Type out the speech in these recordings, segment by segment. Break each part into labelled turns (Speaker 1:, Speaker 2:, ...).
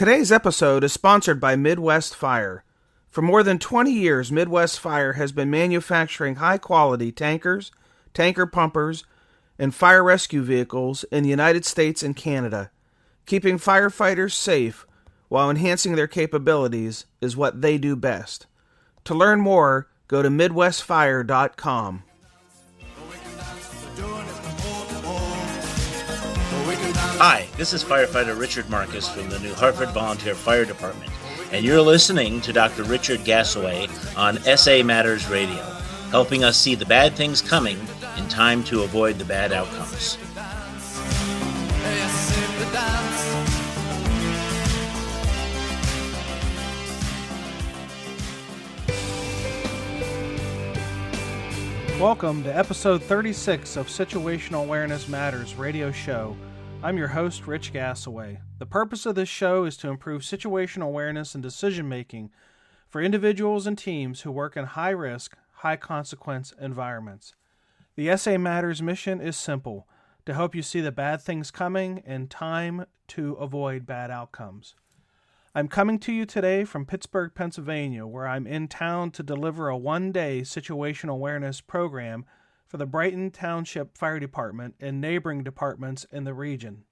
Speaker 1: Today's episode is sponsored by Midwest Fire. For more than 20 years, Midwest Fire has been manufacturing high-quality tankers, tanker pumpers, and fire rescue vehicles in the United States and Canada. Keeping firefighters safe while enhancing their capabilities is what they do best. To learn more, go to MidwestFire.com.
Speaker 2: Hi, this is firefighter Richard Marcus from the New Hartford Volunteer Fire Department, and you're listening to Dr. Richard Gassaway on SA Matters Radio, helping us see the bad things coming in time to avoid the bad outcomes.
Speaker 3: Welcome to episode 36 of Situational Awareness Matters radio show. I'm your host, Rich Gassaway. The purpose of this show is to improve situational awareness and decision-making for individuals and teams who work in high-risk, high-consequence environments. The SA Matters mission is simple, to help you see the bad things coming in time to avoid bad outcomes. I'm coming to you today from Pittsburgh, Pennsylvania, where I'm in town to deliver a one-day situational awareness program for the Brighton Township Fire Department and neighboring departments in the region.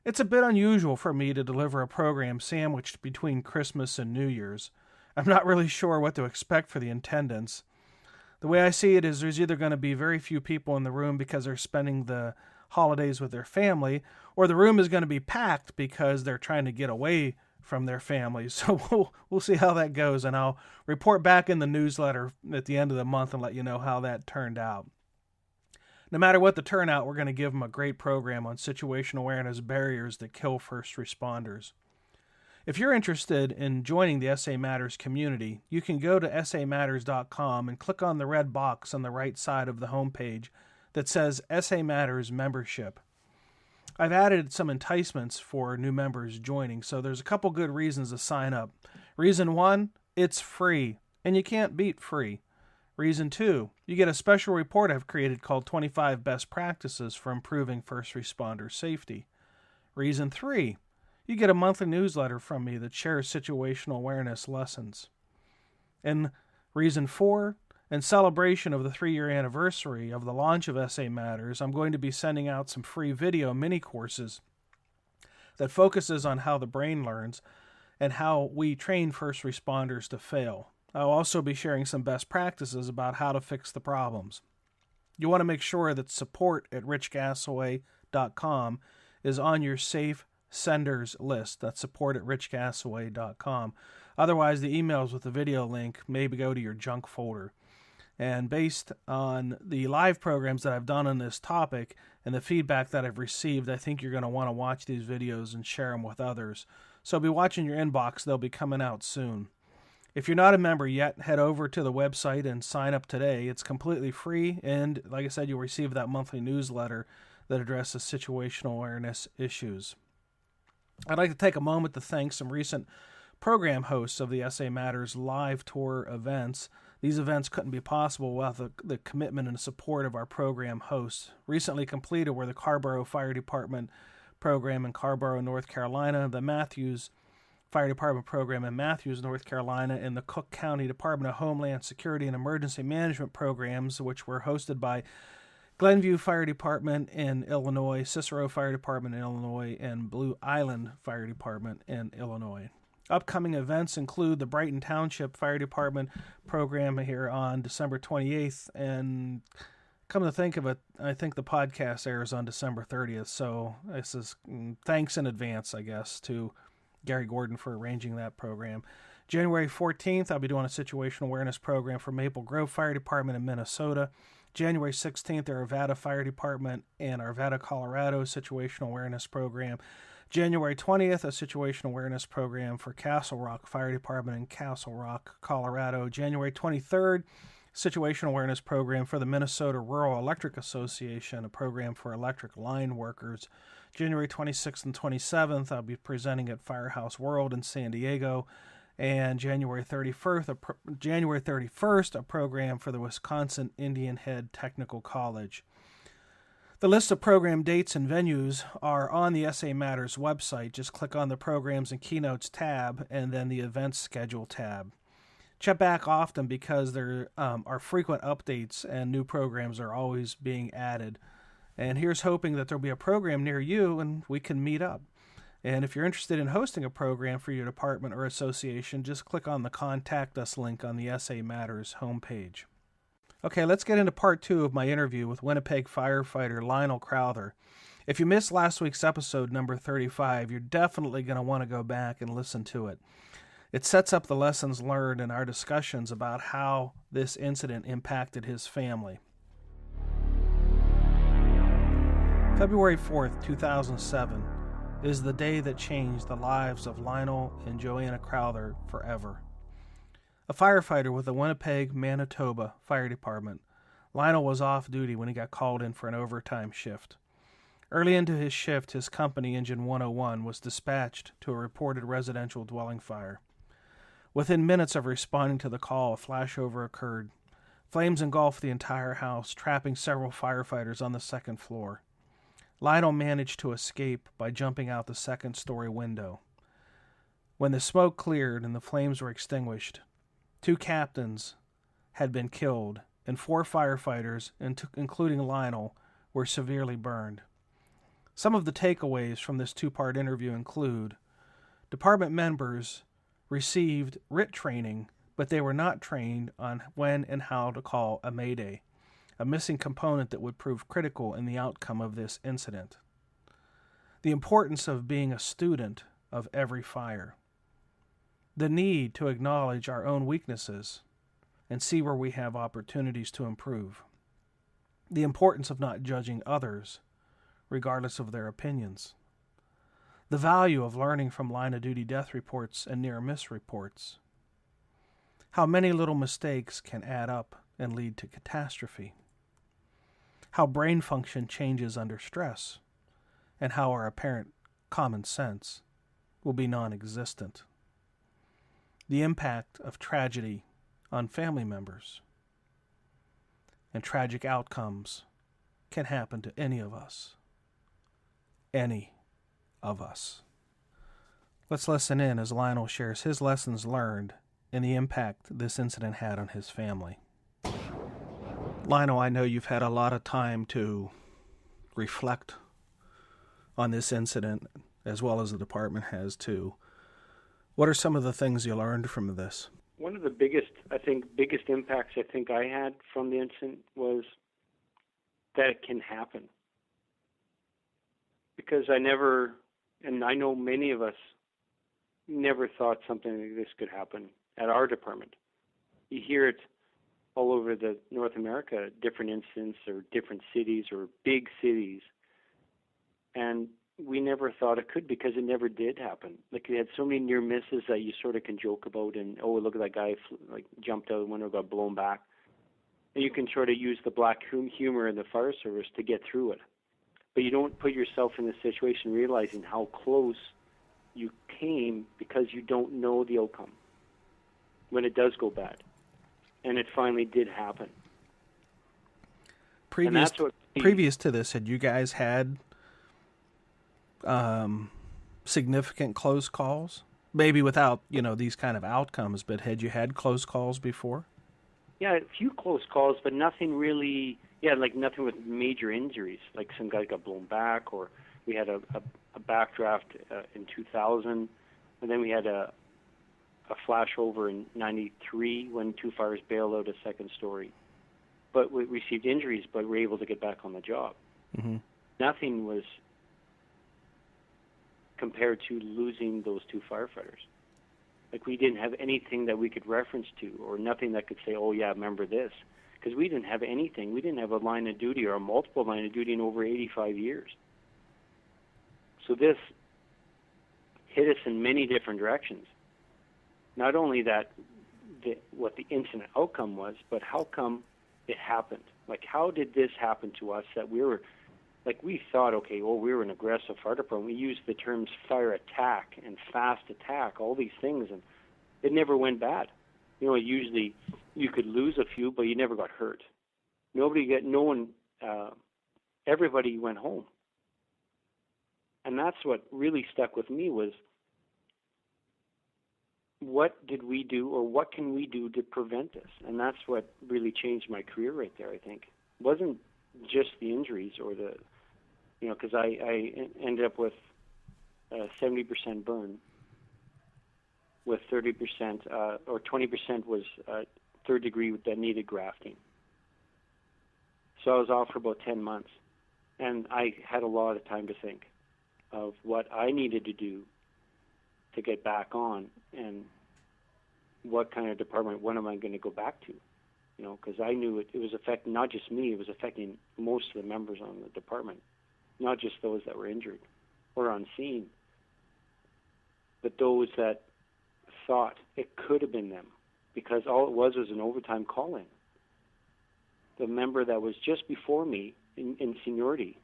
Speaker 3: It's a bit unusual for me to deliver a program sandwiched between Christmas and New Year's. I'm not really sure what to expect for the attendance. The way I see it is there's either going to be very few people in the room because they're spending the holidays with their family, or the room is going to be packed because they're trying to get away from their families. So we'll see how that goes, and I'll report back in the newsletter at the end of the month and let you know how that turned out. No matter what the turnout, we're going to give them a great program on situational awareness barriers that kill first responders. If you're interested in joining the SA Matters community, you can go to samatters.com and click on the red box on the right side of the homepage that says SA Matters Membership. I've added some enticements for new members joining, so there's a couple good reasons to sign up. Reason 1, it's free, and you can't beat free. Reason 2, you get a special report I've created called 25 Best Practices for Improving First Responder Safety. Reason 3, you get a monthly newsletter from me that shares situational awareness lessons. And reason 4, in celebration of the 3-year anniversary of the launch of SA Matters, I'm going to be sending out some free video mini-courses that focuses on how the brain learns and how we train first responders to fail. I'll also be sharing some best practices about how to fix the problems. You want to make sure that support at richgassaway.com is on your safe senders list. That's support at richgassaway.com. Otherwise, the emails with the video link may go to your junk folder. And based on the live programs that I've done on this topic and the feedback that I've received, I think you're going to want to watch these videos and share them with others. So be watching your inbox. They'll be coming out soon. If you're not a member yet, head over to the website and sign up today. It's completely free, and like I said, you'll receive that monthly newsletter that addresses situational awareness issues. I'd like to take a moment to thank some recent program hosts of the SA Matters live tour events. These events couldn't be possible without the commitment and support of our program hosts. Recently completed were the Carrboro Fire Department program in Carrboro, North Carolina, the Matthews Fire Department program in Matthews, North Carolina, and the Cook County Department of Homeland Security and Emergency Management programs, which were hosted by Glenview Fire Department in Illinois, Cicero Fire Department in Illinois, and Blue Island Fire Department in Illinois. Upcoming events include the Brighton Township Fire Department program here on December 28th, and come to think of it, I think the podcast airs on December 30th, so this is thanks in advance, I guess, to Gary Gordon for arranging that program. January 14th, I'll be doing a situational awareness program for Maple Grove Fire Department in Minnesota. January 16th, the Arvada Fire Department in Arvada, Colorado, situational awareness program. January 20th, a situational awareness program for Castle Rock Fire Department in Castle Rock, Colorado. January 23rd, situational awareness program for the Minnesota Rural Electric Association, a program for electric line workers. January 26th and 27th, I'll be presenting at Firehouse World in San Diego. And January 31st, a program for the Wisconsin Indian Head Technical College. The list of program dates and venues are on the SA Matters website. Just click on the Programs and Keynotes tab and then the Events Schedule tab. Check back often because there are frequent updates and new programs are always being added. And here's hoping that there'll be a program near you and we can meet up. And if you're interested in hosting a program for your department or association, just click on the Contact Us link on the SA Matters homepage. Okay, let's get into part 2 of my interview with Winnipeg firefighter Lionel Crowther. If you missed last week's episode, number 35, you're definitely going to want to go back and listen to it. It sets up the lessons learned in our discussions about how this incident impacted his family. February 4th, 2007 is the day that changed the lives of Lionel and Joanna Crowther forever. A firefighter with the Winnipeg, Manitoba Fire Department, Lionel was off duty when he got called in for an overtime shift. Early into his shift, his company, Engine 101, was dispatched to a reported residential dwelling fire. Within minutes of responding to the call, a flashover occurred. Flames engulfed the entire house, trapping several firefighters on the second floor. Lionel managed to escape by jumping out the second-story window. When the smoke cleared and the flames were extinguished, 2 captains had been killed, and 4 firefighters, including Lionel, were severely burned. Some of the takeaways from this 2-part interview include: department members received RIT training, but they were not trained on when and how to call a mayday, a missing component that would prove critical in the outcome of this incident. The importance of being a student of every fire. The need to acknowledge our own weaknesses and see where we have opportunities to improve. The importance of not judging others, regardless of their opinions. The value of learning from line-of-duty death reports and near-miss reports. How many little mistakes can add up and lead to catastrophe. How brain function changes under stress, and how our apparent common sense will be non-existent. The impact of tragedy on family members. And tragic outcomes can happen to any of us. Any of us. Let's listen in as Lionel shares his lessons learned and the impact this incident had on his family. Lionel, I know you've had a lot of time to reflect on this incident, as well as the department has too. What are some of the things you learned from this?
Speaker 4: One of the biggest impacts I had from the incident was that it can happen. Because I know many of us never thought something like this could happen at our department. You hear it all over the North America, different incidents or different cities or big cities. And we never thought it could because it never did happen. Like, we had so many near misses that you sort of can joke about and, oh, look at that guy, jumped out the window, got blown back. And you can sort of use the black humor in the fire service to get through it. But you don't put yourself in the situation realizing how close you came because you don't know the outcome when it does go bad. And it finally did happen.
Speaker 3: Previous to this, had you guys had significant close calls? Maybe without, these kind of outcomes, but had you had close calls before?
Speaker 4: Yeah, a few close calls, but nothing really, nothing with major injuries. Like some guy got blown back, or we had a backdraft in 2000, and then we had a flashover in 93 when 2 fires bailed out a second story. But we received injuries, but were able to get back on the job.
Speaker 3: Mm-hmm.
Speaker 4: Nothing was compared to losing those 2 firefighters. Like, we didn't have anything that we could reference to, or nothing that could say, oh yeah, remember this. Because we didn't have anything. We didn't have a line of duty or a multiple line of duty in over 85 years. So this hit us in many different directions. Not only what the incident outcome was, but how come it happened? Like, how did this happen to us that we thought, okay, well, we were an aggressive fire department. We used the terms fire attack and fast attack, all these things, and it never went bad. Usually you could lose a few, but you never got hurt. No one everybody went home. And that's what really stuck with me was, what did we do, or what can we do to prevent this? And that's what really changed my career right there, I think. It wasn't just the injuries or the, because I ended up with a 70% burn with 30% or 20% was third degree that needed grafting. So I was off for about 10 months. And I had a lot of time to think of what I needed to do to get back on, and what kind of department, when am I going to go back to? Because I knew it was affecting not just me, it was affecting most of the members on the department, not just those that were injured or on scene, but those that thought it could have been them, because all it was an overtime call-in. The member that was just before me in seniority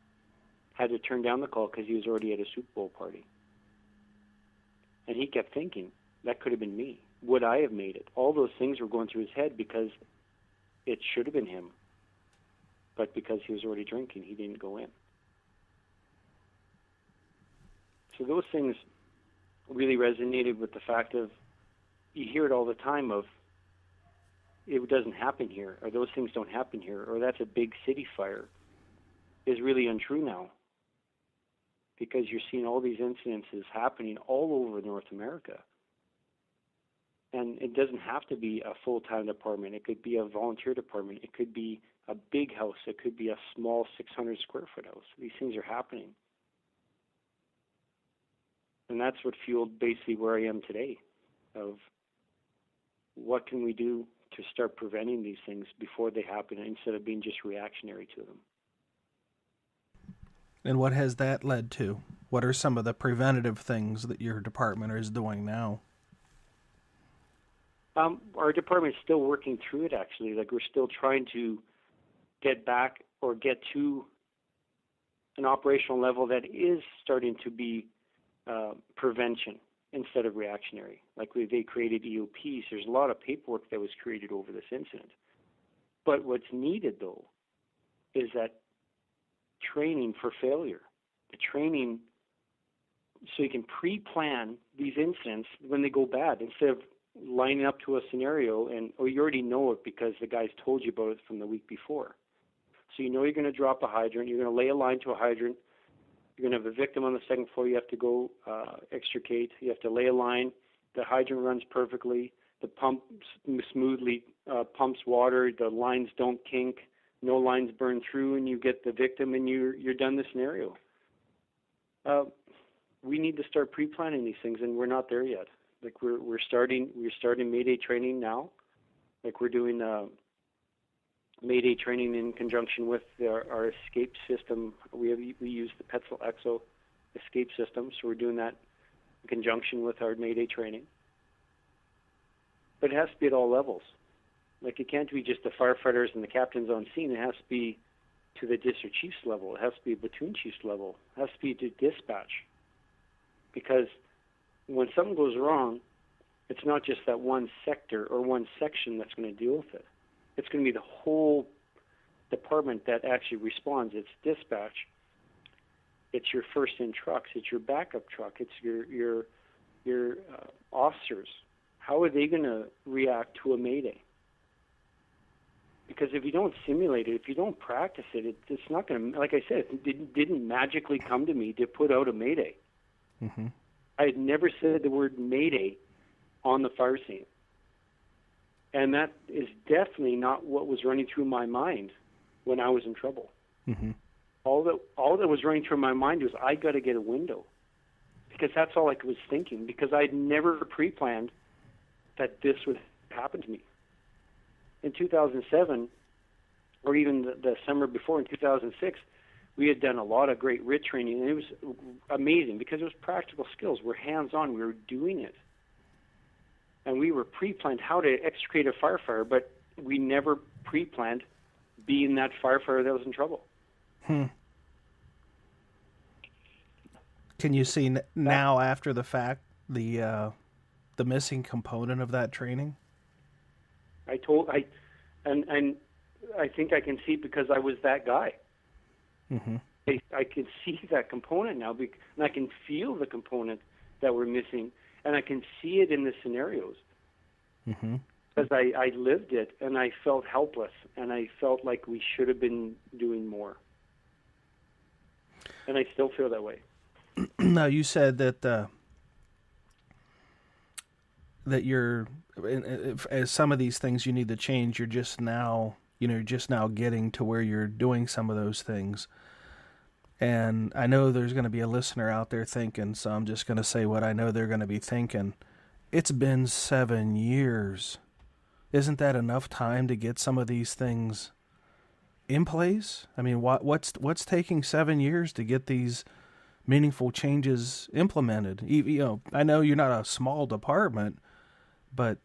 Speaker 4: had to turn down the call because he was already at a Super Bowl party. And he kept thinking, that could have been me. Would I have made it? All those things were going through his head because it should have been him. But because he was already drinking, he didn't go in. So those things really resonated with the fact of, you hear it all the time of, it doesn't happen here, or those things don't happen here, or that's a big city fire, is really untrue now. Because you're seeing all these incidences happening all over North America. And it doesn't have to be a full-time department. It could be a volunteer department. It could be a big house. It could be a small 600-square-foot house. These things are happening. And that's what fueled basically where I am today, of what can we do to start preventing these things before they happen instead of being just reactionary to them.
Speaker 3: And what has that led to? What are some of the preventative things that your department is doing now?
Speaker 4: Our department is still working through it, actually. Like, we're still trying to get back or get to an operational level that is starting to be prevention instead of reactionary. Like, they created EOPs. There's a lot of paperwork that was created over this incident. But what's needed, though, is that training for failure, the training so you can pre-plan these incidents when they go bad, instead of lining up to a scenario or you already know it because the guys told you about it from the week before. So you know you're going to drop a hydrant, you're going to lay a line to a hydrant, you're going to have a victim on the second floor, you have to go extricate, you have to lay a line, the hydrant runs perfectly, the pump smoothly pumps water, the lines don't kink, no lines burn through, and you get the victim and you're done the scenario. We need to start pre-planning these things, and we're not there yet. Like, we're starting mayday training now. Like, we're doing mayday training in conjunction with our escape system. We use the Petzl EXO escape system, so we're doing that in conjunction with our mayday training. But it has to be at all levels. Like, it can't be just the firefighters and the captains on scene. It has to be to the district chief's level. It has to be platoon chief's level. It has to be to dispatch. Because when something goes wrong, it's not just that one sector or one section that's going to deal with it. It's going to be the whole department that actually responds. It's dispatch. It's your first in trucks. It's your backup truck. It's your officers. How are they going to react to a mayday? Because if you don't simulate it, if you don't practice it, it's not going to, like I said, it didn't magically come to me to put out a mayday.
Speaker 3: Mm-hmm.
Speaker 4: I had never said the word mayday on the fire scene. And that is definitely not what was running through my mind when I was in trouble.
Speaker 3: Mm-hmm.
Speaker 4: All that was running through my mind was, I got to get a window. Because that's all I was thinking. Because I'd never pre-planned that this would happen to me. In 2007, or even the summer before in 2006, we had done a lot of great RIT training, and it was amazing because it was practical skills. We're hands-on. We were doing it. And we were pre-planned how to extricate a firefighter, but we never pre-planned being that firefighter that was in trouble.
Speaker 3: Can you see now, after the fact, the missing component of that training?
Speaker 4: And I think I can see because I was that guy.
Speaker 3: Mm-hmm.
Speaker 4: I can see that component now, and I can feel the component that we're missing, and I can see it in the scenarios.
Speaker 3: Mm-hmm.
Speaker 4: Because I lived it, and I felt helpless, and I felt like we should have been doing more. And I still feel that way.
Speaker 3: Now, you said that that you're, as some of these things you need to change, you're just now getting to where you're doing some of those things. And I know there's going to be a listener out there thinking, so I'm just going to say what I know they're going to be thinking. It's been 7 years. Isn't that enough time to get some of these things in place? I mean, what's taking 7 years to get these meaningful changes implemented? I know you're not a small department, but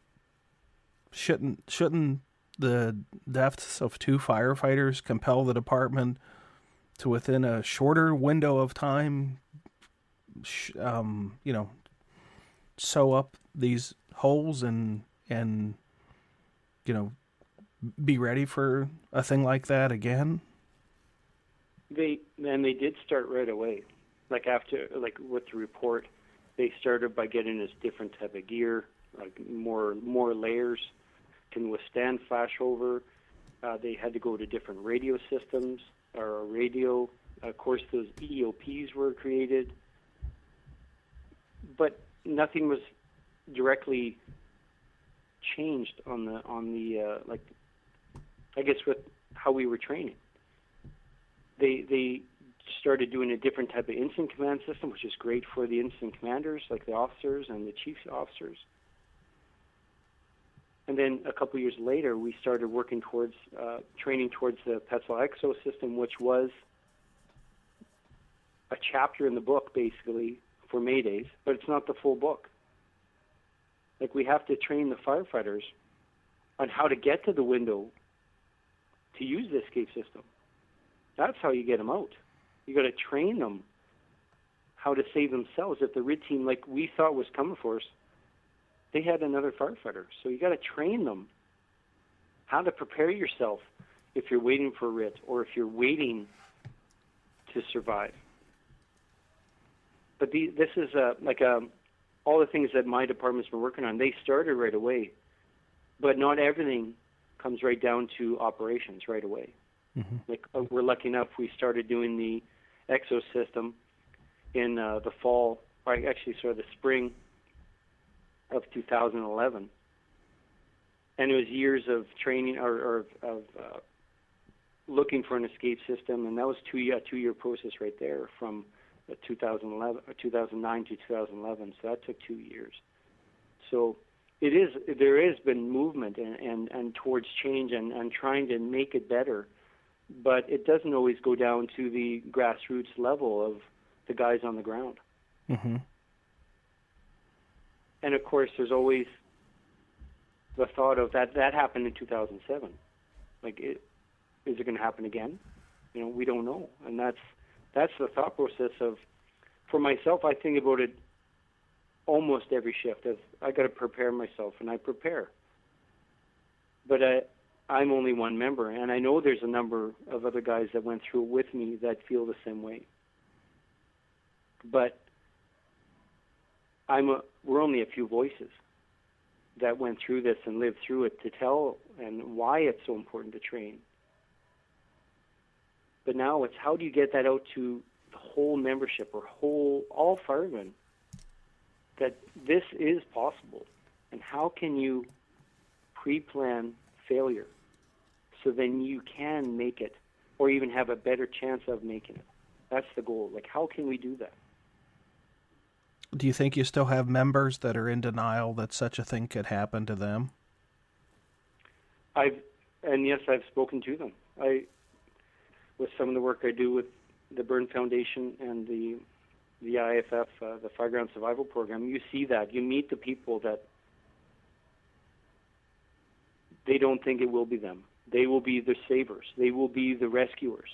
Speaker 3: shouldn't the deaths of 2 firefighters compel the department to, within a shorter window of time, sew up these holes and be ready for a thing like that again?
Speaker 4: They did start right away. Like with the report, they started by getting us different type of gear, like more layers, can withstand flashover. They had to go to different radio systems, or a radio. Of course, those EOPs were created, but nothing was directly changed on the I guess with how we were training. They started doing a different type of incident command system, which is great for the incident commanders, like the officers and the chief officers. And then a couple years later, we started working towards training towards the Petzl Exo system, which was a chapter in the book, basically, for Maydays, but it's not the full book. Like, we have to train the firefighters on how to get to the window to use the escape system. That's how you get them out. You got to train them how to save themselves. If the RIT team, like we thought was coming for us, they had another firefighter. So you got to train them how to prepare yourself if you're waiting for a RIT or if you're waiting to survive. But this is all the things that my department's been working on. They started right away, but not everything comes right down to operations right away.
Speaker 3: Mm-hmm.
Speaker 4: Like, we're lucky enough, we started doing the exo system in the fall, or actually sort of the spring of 2011. And it was years of training or of looking for an escape system, and that was a two-year process right there from 2009 to 2011. So that took 2 years. So there has been movement and towards change and trying to make it better, but it doesn't always go down to the grassroots level of the guys on the ground.
Speaker 3: Mm-hmm.
Speaker 4: And of course, there's always the thought of that happened in 2007. Like, is it going to happen again? We don't know. And that's the thought process of, for myself, I think about it almost every shift. I got to prepare myself, and I prepare. But I'm only one member, and I know there's a number of other guys that went through it with me that feel the same way. But we're only a few voices that went through this and lived through it to tell and why it's so important to train. But now it's, how do you get that out to the whole membership or all firemen, that this is possible? And how can you pre-plan failure so then you can make it, or even have a better chance of making it? That's the goal. Like, how can we do that?
Speaker 3: Do you think you still have members that are in denial that such a thing could happen to them?
Speaker 4: Yes, I've spoken to them. With some of the work I do with the Burn Foundation and the IFF, the Fireground Survival Program, you see that. You meet the people that they don't think it will be them. They will be the savers. They will be the rescuers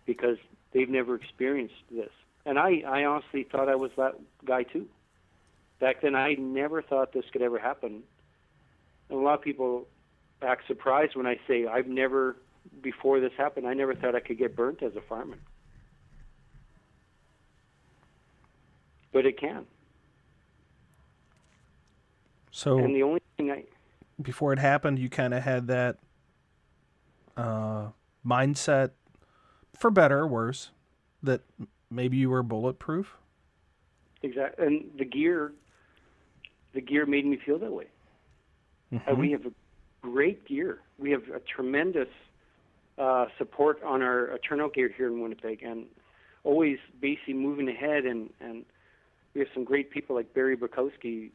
Speaker 4: because they've never experienced this. And I honestly thought I was that guy too. Back then, I never thought this could ever happen. And a lot of people act surprised when I say I've never, before this happened, I never thought I could get burnt as a fireman. but it can.
Speaker 3: So,
Speaker 4: and the only thing
Speaker 3: before it happened, you kind of had that mindset, for better or worse, that maybe you were bulletproof.
Speaker 4: Exactly, and the gear made me feel that way.
Speaker 3: Mm-hmm.
Speaker 4: We have a great gear. We have a tremendous support on our turnout gear here in Winnipeg, and always basically moving ahead. And we have some great people like Barry Bukowski.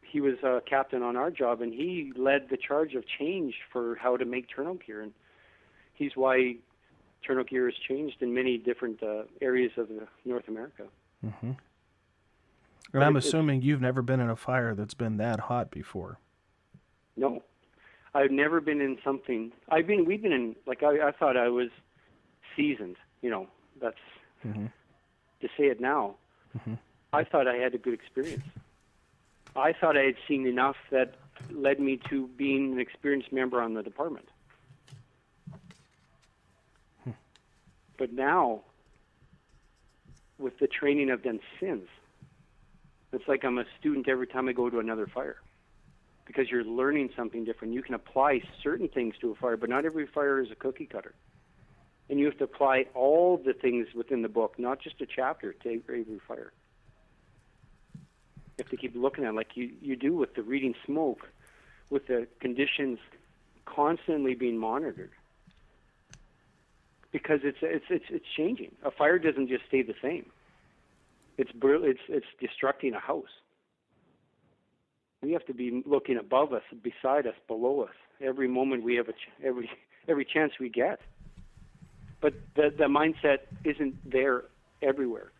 Speaker 4: He was a captain on our job, and he led the charge of change for how to make turnout gear. And he's why turnout gear has changed in many different areas of North America.
Speaker 3: Mm-hmm. And I'm assuming you've never been in a fire that's been that hot before.
Speaker 4: No, I've never been in something. We've been in, like, I thought I was seasoned. That's
Speaker 3: mm-hmm.
Speaker 4: to say it now.
Speaker 3: Mm-hmm.
Speaker 4: I thought I had a good experience. I thought I had seen enough that led me to being an experienced member on the department. But now, with the training I've done since, it's like I'm a student every time I go to another fire, because you're learning something different. You can apply certain things to a fire, but not every fire is a cookie cutter. And you have to apply all the things within the book, not just a chapter, to every fire. You have to keep looking at it like you do with the reading smoke, with the conditions constantly being monitored. Because it's changing. A fire doesn't just stay the same. It's destructing a house. We have to be looking above us, beside us, below us, every moment we have every chance we get. But the mindset isn't there everywhere.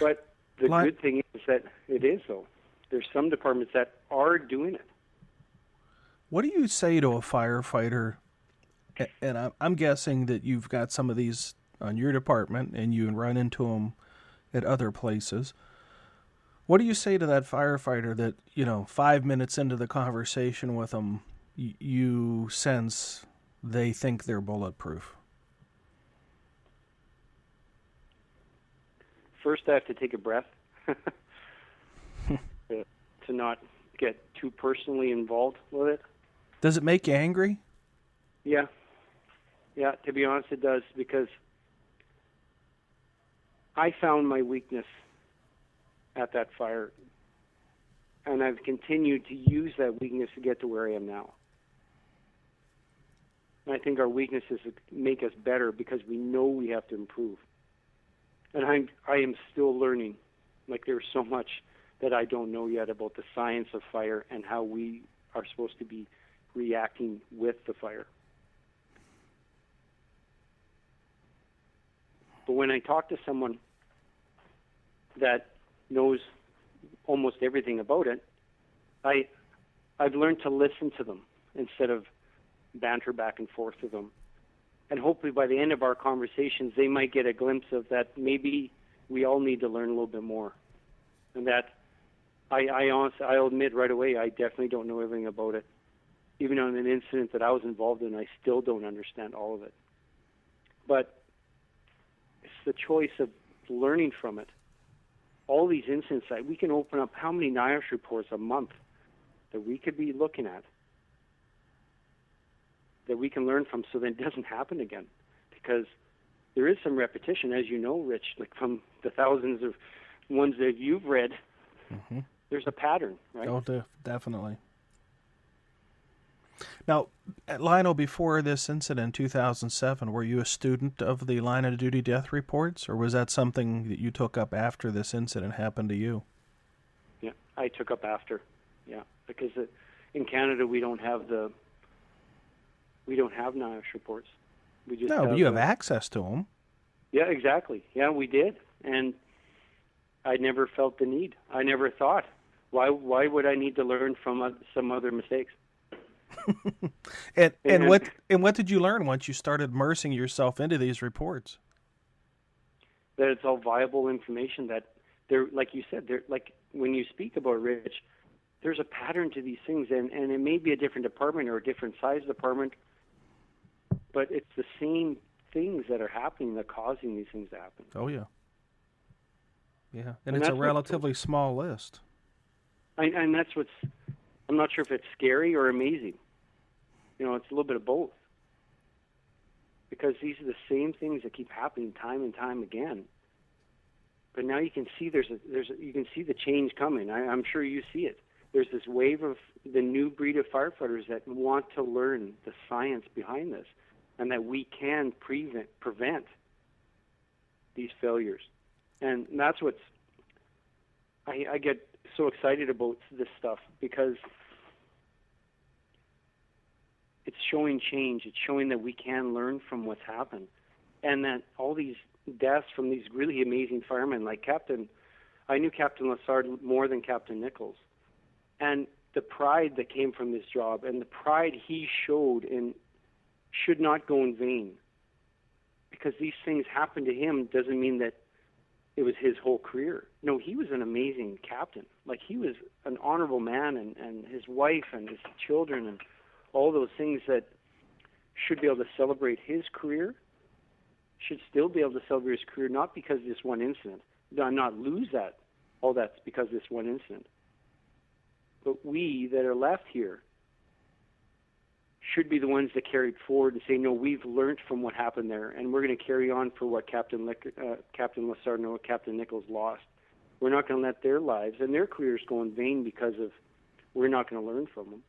Speaker 4: But the good thing is that it is, though. There's some departments that are doing it.
Speaker 3: What do you say to a firefighter? And I'm guessing that you've got some of these on your department and you run into them at other places. What do you say to that firefighter that, 5 minutes into the conversation with them, you sense they think they're bulletproof?
Speaker 4: First, I have to take a breath to not get too personally involved with it.
Speaker 3: Does it make you angry?
Speaker 4: Yeah. Yeah, to be honest, it does, because I found my weakness at that fire, and I've continued to use that weakness to get to where I am now. And I think our weaknesses make us better because we know we have to improve. And I am still learning. Like, there's so much that I don't know yet about the science of fire and how we are supposed to be reacting with the fire. But when I talk to someone that knows almost everything about it, I've learned to listen to them instead of banter back and forth with them. And hopefully by the end of our conversations, they might get a glimpse of that maybe we all need to learn a little bit more. And that I'll admit right away, I definitely don't know everything about it. Even on an incident that I was involved in, I still don't understand all of it. But it's the choice of learning from it. All these incidents, we can open up how many NIOSH reports a month that we could be looking at, that we can learn from so that it doesn't happen again. Because there is some repetition, as you know, Rich, like from the thousands of ones that you've read,
Speaker 3: mm-hmm.
Speaker 4: There's a pattern, right?
Speaker 3: Oh, definitely. Now, Lionel, before this incident in 2007, were you a student of the line of duty death reports, or was that something that you took up after this incident happened to you?
Speaker 4: Yeah, I took up after, because in Canada we don't have NIOSH reports. We just
Speaker 3: but you have access to them.
Speaker 4: Yeah, exactly. Yeah, we did, and I never felt the need. I never thought, why would I need to learn from some other mistakes?
Speaker 3: and what did you learn once you started immersing yourself into these reports?
Speaker 4: That it's all viable information. That they're, like you said, they're like when you speak about Rich, there's a pattern to these things, and it may be a different department or a different size department, but it's the same things that are happening that are causing these things to happen.
Speaker 3: Oh yeah. Yeah, and it's a relatively small list.
Speaker 4: And that's I'm not sure if it's scary or amazing. You know, it's a little bit of both. Because these are the same things that keep happening time and time again. But now you can see you can see the change coming. I'm sure you see it. There's this wave of the new breed of firefighters that want to learn the science behind this, and that we can prevent these failures. And that's what's I get so excited about this stuff, because it's showing change. It's showing that we can learn from what's happened, and that all these deaths from these really amazing firemen, like I knew Captain Lessard more than Captain Nichols, and the pride that came from this job and the pride he showed should not go in vain. Because these things happened to him doesn't mean that it was his whole career. No, he was an amazing captain. Like, he was an honorable man, and his wife and his children and all those things that should be able to celebrate his career should still be able to celebrate his career, not because of this one incident, not lose that, all that's because of this one incident. But we that are left here should be the ones that carry it forward and say, no, we've learned from what happened there, and we're going to carry on for what Captain Lessard and what Captain Nichols lost. We're not going to let their lives and their careers go in vain because of we're not going to learn from them.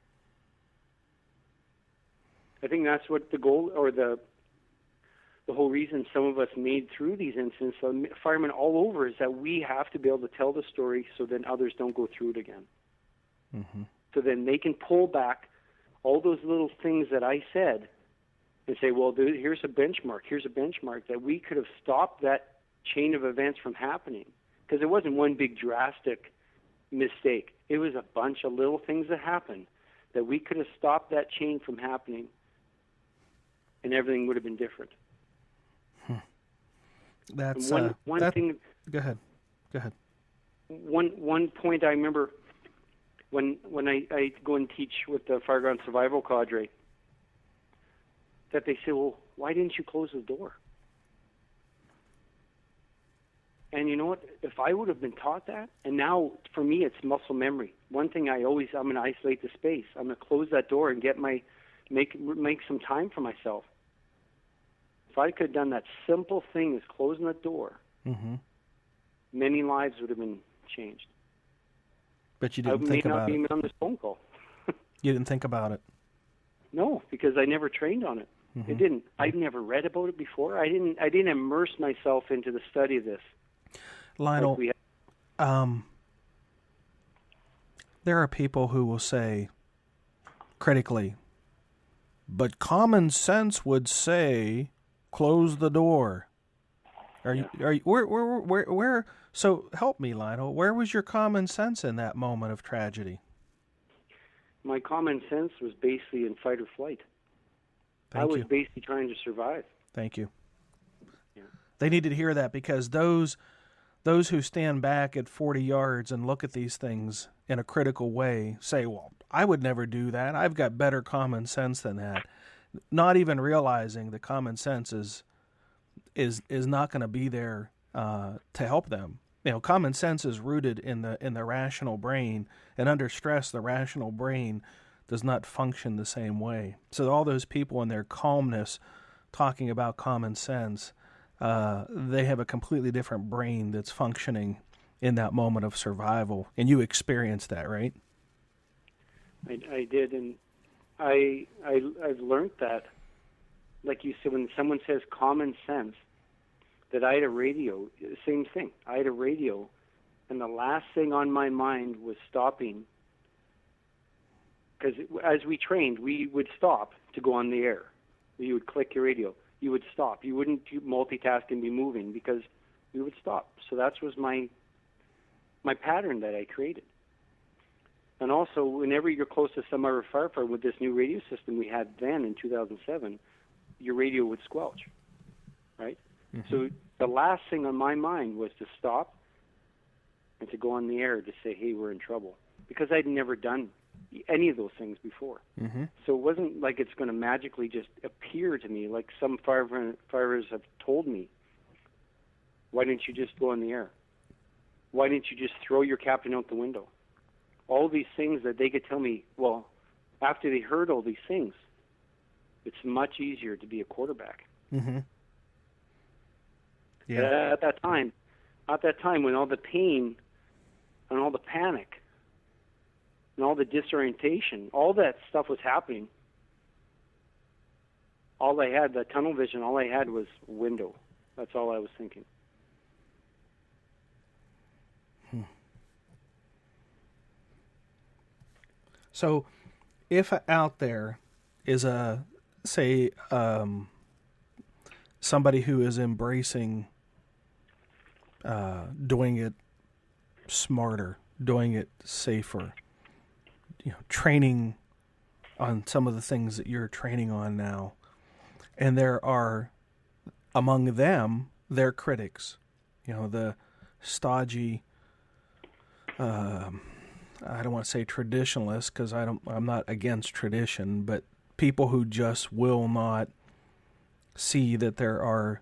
Speaker 4: I think that's what the goal, or the whole reason some of us made through these incidents, firemen all over, is that we have to be able to tell the story so that others don't go through it again. Mm-hmm. So then they can pull back all those little things that I said and say, well, here's a benchmark that we could have stopped that chain of events from happening. Because it wasn't one big drastic mistake. It was a bunch of little things that happened that we could have stopped that chain from happening, and everything would have been different.
Speaker 3: That's
Speaker 4: one thing.
Speaker 3: Go ahead.
Speaker 4: One point I remember when I go and teach with the Fireground Survival Cadre, that they say, well, why didn't you close the door? And you know what? If I would have been taught that, and now for me it's muscle memory. One thing I'm going to isolate the space. I'm going to close that door and make some time for myself. If I could have done that simple thing as closing that door, many lives would have been changed.
Speaker 3: But you didn't think about it.
Speaker 4: I may not be on this phone call.
Speaker 3: You didn't think about it.
Speaker 4: No, because I never trained on it. It didn't. I'd never read about it before. I didn't immerse myself into the study of this.
Speaker 3: Lionel, there are people who will say, critically, but common sense would say, close the door. Where? So help me, Lionel. Where was your common sense in that moment of tragedy?
Speaker 4: My common sense was basically in fight or flight. I was basically trying to survive.
Speaker 3: Thank you.
Speaker 4: Yeah.
Speaker 3: They needed to hear that, because those who stand back at 40 yards and look at these things in a critical way say, well, I would never do that. I've got better common sense than that. Not even realizing that common sense is not going to be there to help them. You know, common sense is rooted in the rational brain, and under stress, the rational brain does not function the same way. So all those people in their calmness talking about common sense, they have a completely different brain that's functioning in that moment of survival. And you experienced that, right?
Speaker 4: I did, and I've learned that. Like you said, when someone says common sense, that I had a radio, same thing. I had a radio, and the last thing on my mind was stopping. Because as we trained, we would stop to go on the air. You would click your radio. You would stop. You wouldn't multitask and be moving, because we would stop. So that was my pattern that I created. And also, whenever you're close to some other firefighter with this new radio system we had then in 2007, your radio would squelch, right? Mm-hmm. So the last thing on my mind was to stop and to go on the air to say, hey, we're in trouble. Because I'd never done any of those things before. Mm-hmm. So it wasn't like it's going to magically just appear to me, like some firefighters have told me, why didn't you just go on the air? Why didn't you just throw your captain out the window? All these things that they could tell me, well, after they heard all these things, it's much easier to be a quarterback.
Speaker 3: Mm-hmm. Yeah.
Speaker 4: At that time when all the pain and all the panic and all the disorientation, all that stuff was happening, all I had, that tunnel vision, all I had was window. That's all I was thinking.
Speaker 3: So if out there is somebody who is embracing doing it smarter, doing it safer, training on some of the things that you're training on now, and there are among them their critics, the stodgy, I don't want to say traditionalists, because I'm not against tradition, but people who just will not see that there are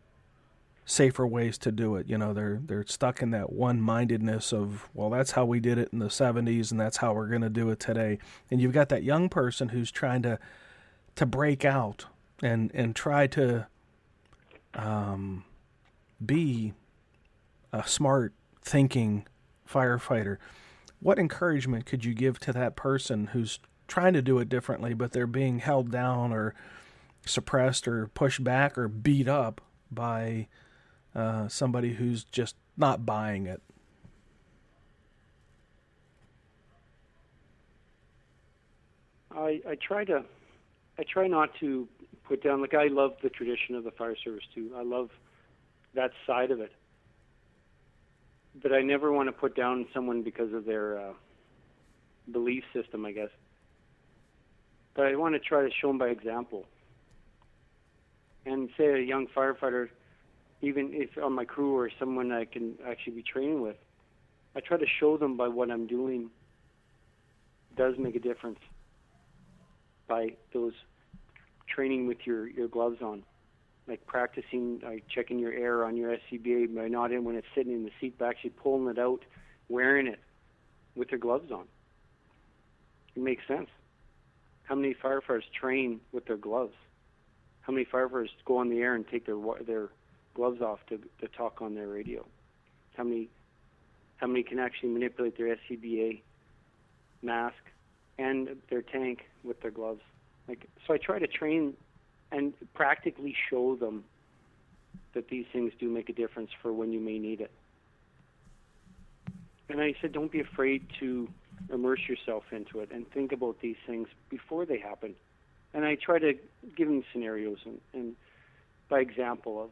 Speaker 3: safer ways to do it. They're stuck in that one-mindedness of, well, that's how we did it in the 70s and that's how we're going to do it today. And you've got that young person who's trying to break out and try to be a smart thinking firefighter. What encouragement could you give to that person who's trying to do it differently, but they're being held down or suppressed or pushed back or beat up by somebody who's just not buying it?
Speaker 4: I try not to put down, like, I love the tradition of the fire service too. I love that side of it. But I never want to put down someone because of their belief system, I guess. But I want to try to show them by example. And say a young firefighter, even if on my crew or someone I can actually be training with, I try to show them by what I'm doing does make a difference. By those training with your gloves on. Like practicing, checking your air on your SCBA, by not in when it's sitting in the seat, but actually pulling it out, wearing it with your gloves on. It makes sense. How many firefighters train with their gloves? How many firefighters go on the air and take their gloves off to talk on their radio? How many can actually manipulate their SCBA mask and their tank with their gloves? So I try to train and practically show them that these things do make a difference for when you may need it. And I said, don't be afraid to immerse yourself into it and think about these things before they happen. And I try to give them scenarios and by example of,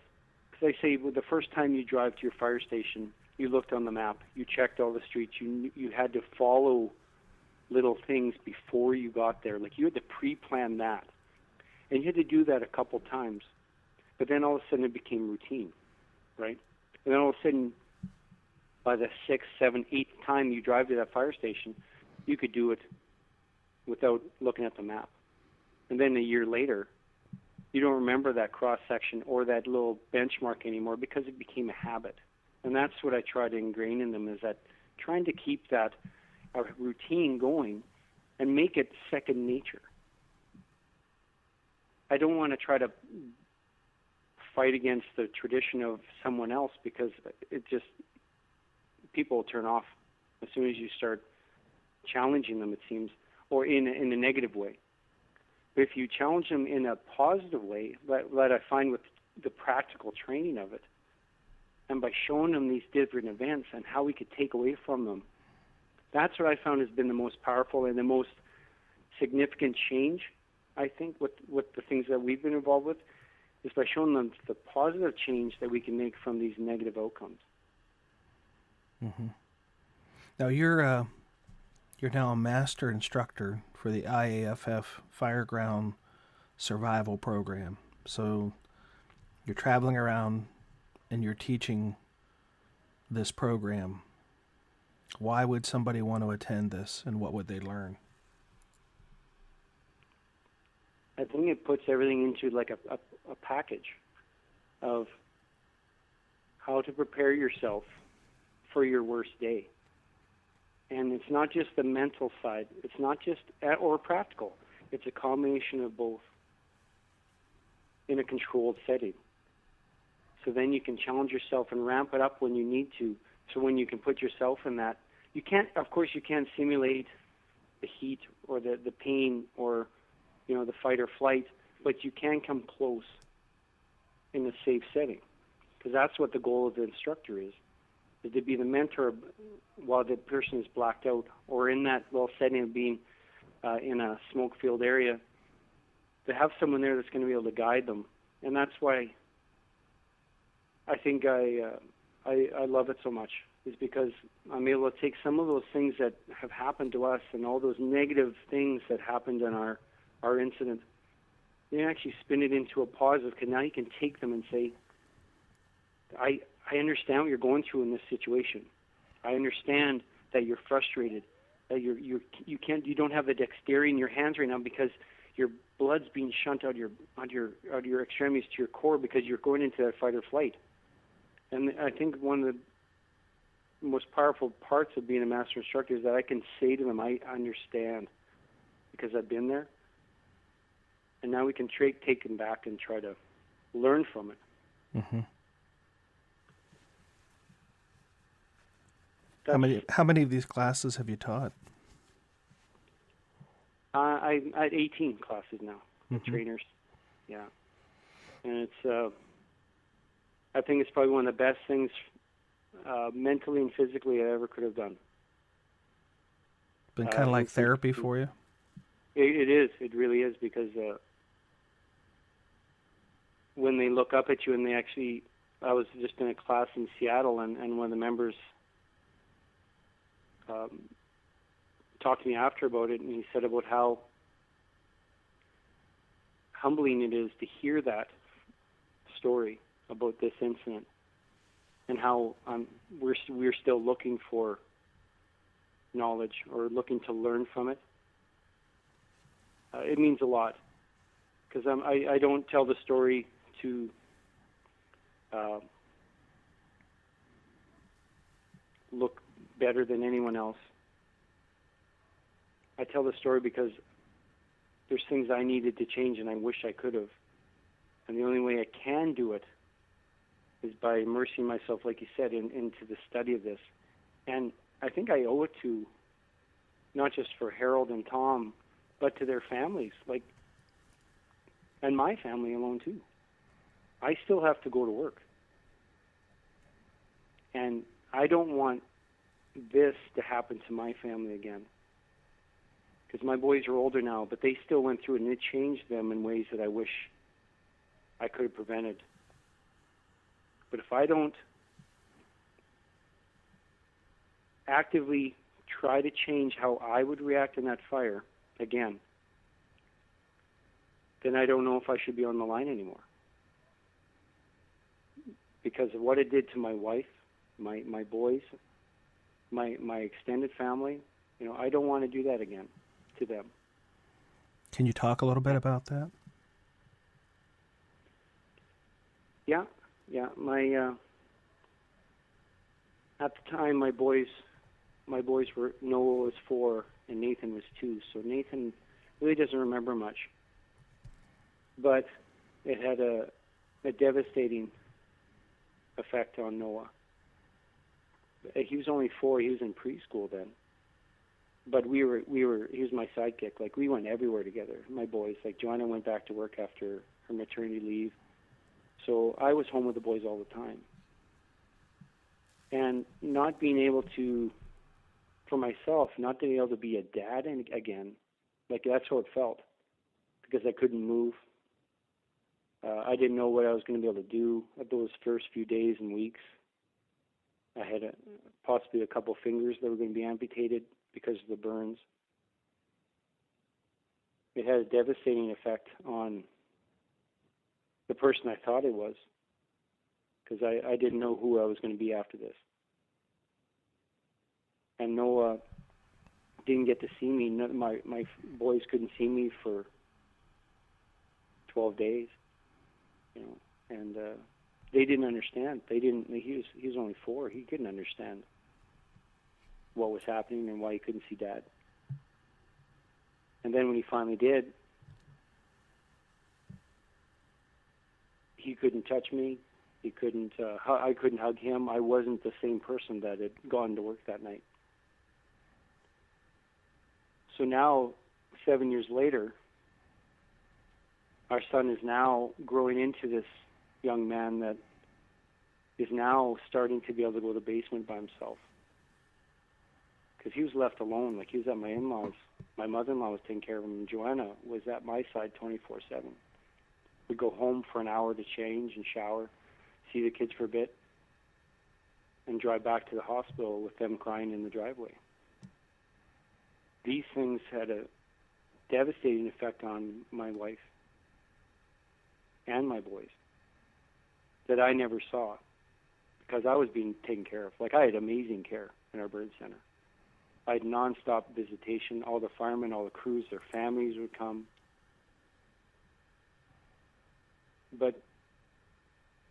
Speaker 4: because I say, well, the first time you drive to your fire station, you looked on the map, you checked all the streets, you had to follow little things before you got there. Like, you had to pre-plan that. And you had to do that a couple times. But then all of a sudden it became routine, right? And then all of a sudden, by the 6th, 7th, 8th time you drive to that fire station, you could do it without looking at the map. And then a year later, you don't remember that cross-section or that little benchmark anymore because it became a habit. And that's what I try to ingrain in them, is that trying to keep that routine going and make it second nature. I don't want to try to fight against the tradition of someone else, because it just, people will turn off as soon as you start challenging them, it seems, or in a negative way. But if you challenge them in a positive way, that I find with the practical training of it, and by showing them these different events and how we could take away from them, that's what I found has been the most powerful and the most significant change, I think, with the things that we've been involved with, is by showing them the positive change that we can make from these negative outcomes.
Speaker 3: Mm-hmm. Now you're now a master instructor for the IAFF Fireground Survival Program. So you're traveling around and you're teaching this program. Why would somebody want to attend this, and what would they learn?
Speaker 4: I think it puts everything into like a package of how to prepare yourself for your worst day. And it's not just the mental side. It's not just or practical. It's a combination of both in a controlled setting. So then you can challenge yourself and ramp it up when you need to. So when you can put yourself in that, you can't. Of course, you can't simulate the heat or the pain or the fight or flight, but you can come close in a safe setting, because that's what the goal of the instructor is to be the mentor while the person is blacked out, or in that little setting of being in a smoke-filled area, to have someone there that's going to be able to guide them. And that's why I think I love it so much, is because I'm able to take some of those things that have happened to us and all those negative things that happened in our incident, and actually spin it into a positive, because now you can take them and say, I understand what you're going through in this situation. I understand that you're frustrated, that you don't have the dexterity in your hands right now because your blood's being shunt out your extremities to your core because you're going into that fight or flight. And I think one of the most powerful parts of being a master instructor is that I can say to them, I understand, because I've been there. And now we can take them back and try to learn from it.
Speaker 3: Mm-hmm. How many of these classes have you taught?
Speaker 4: I'm at 18 classes now,
Speaker 3: mm-hmm.
Speaker 4: Raynors. Yeah. And it's, I think it's probably one of the best things mentally and physically I ever could have done.
Speaker 3: Been kind of like therapy for you?
Speaker 4: It is. It really is, because when they look up at you and they actually, I was just in a class in Seattle, and one of the members talked to me after about it, and he said about how humbling it is to hear that story about this incident, and how we're still looking for knowledge or looking to learn from it. It means a lot, because I don't tell the story to look better than anyone else. I tell the story because there's things I needed to change and I wish I could have. And the only way I can do it is by immersing myself, like you said, into the study of this. And I think I owe it to, not just for Harold and Tom, but to their families, and my family alone too. I still have to go to work. And I don't want this to happen to my family again. Because my boys are older now, but they still went through it, and it changed them in ways that I wish I could have prevented. But if I don't actively try to change how I would react in that fire again, then I don't know if I should be on the line anymore. Because of what it did to my wife, my boys, my extended family, I don't want to do that again to them.
Speaker 3: Can you talk a little bit about that?
Speaker 4: Yeah. My at the time, my boys were, Noah was 4 and Nathan was 2. So Nathan really doesn't remember much, but it had a devastating effect on Noah. He was only 4. He was in preschool then. But he was my sidekick. Like, we went everywhere together, my boys. Like, Joanna went back to work after her maternity leave. So I was home with the boys all the time. And not being able to, for myself, not being able to be a dad again, like, that's how it felt. Because I couldn't move. I didn't know what I was going to be able to do at those first few days and weeks. I had possibly a couple fingers that were going to be amputated because of the burns. It had a devastating effect on the person I thought I was, because I didn't know who I was going to be after this. And Noah didn't get to see me. My boys couldn't see me for 12 days, and they didn't understand. He was only 4. He couldn't understand what was happening and why he couldn't see Dad. And then when he finally did, he couldn't touch me. He couldn't. I couldn't hug him. I wasn't the same person that had gone to work that night. So now, 7 years later, our son is now growing into this young man that is now starting to be able to go to the basement by himself. Because he was left alone. Like, he was at my in-laws. My mother-in-law was taking care of him, and Joanna was at my side 24/7. We'd go home for an hour to change and shower, see the kids for a bit, and drive back to the hospital with them crying in the driveway. These things had a devastating effect on my wife and my boys that I never saw because I was being taken care of. Like, I had amazing care in our bird center. I had nonstop visitation. All the firemen, all the crews, their families would come. But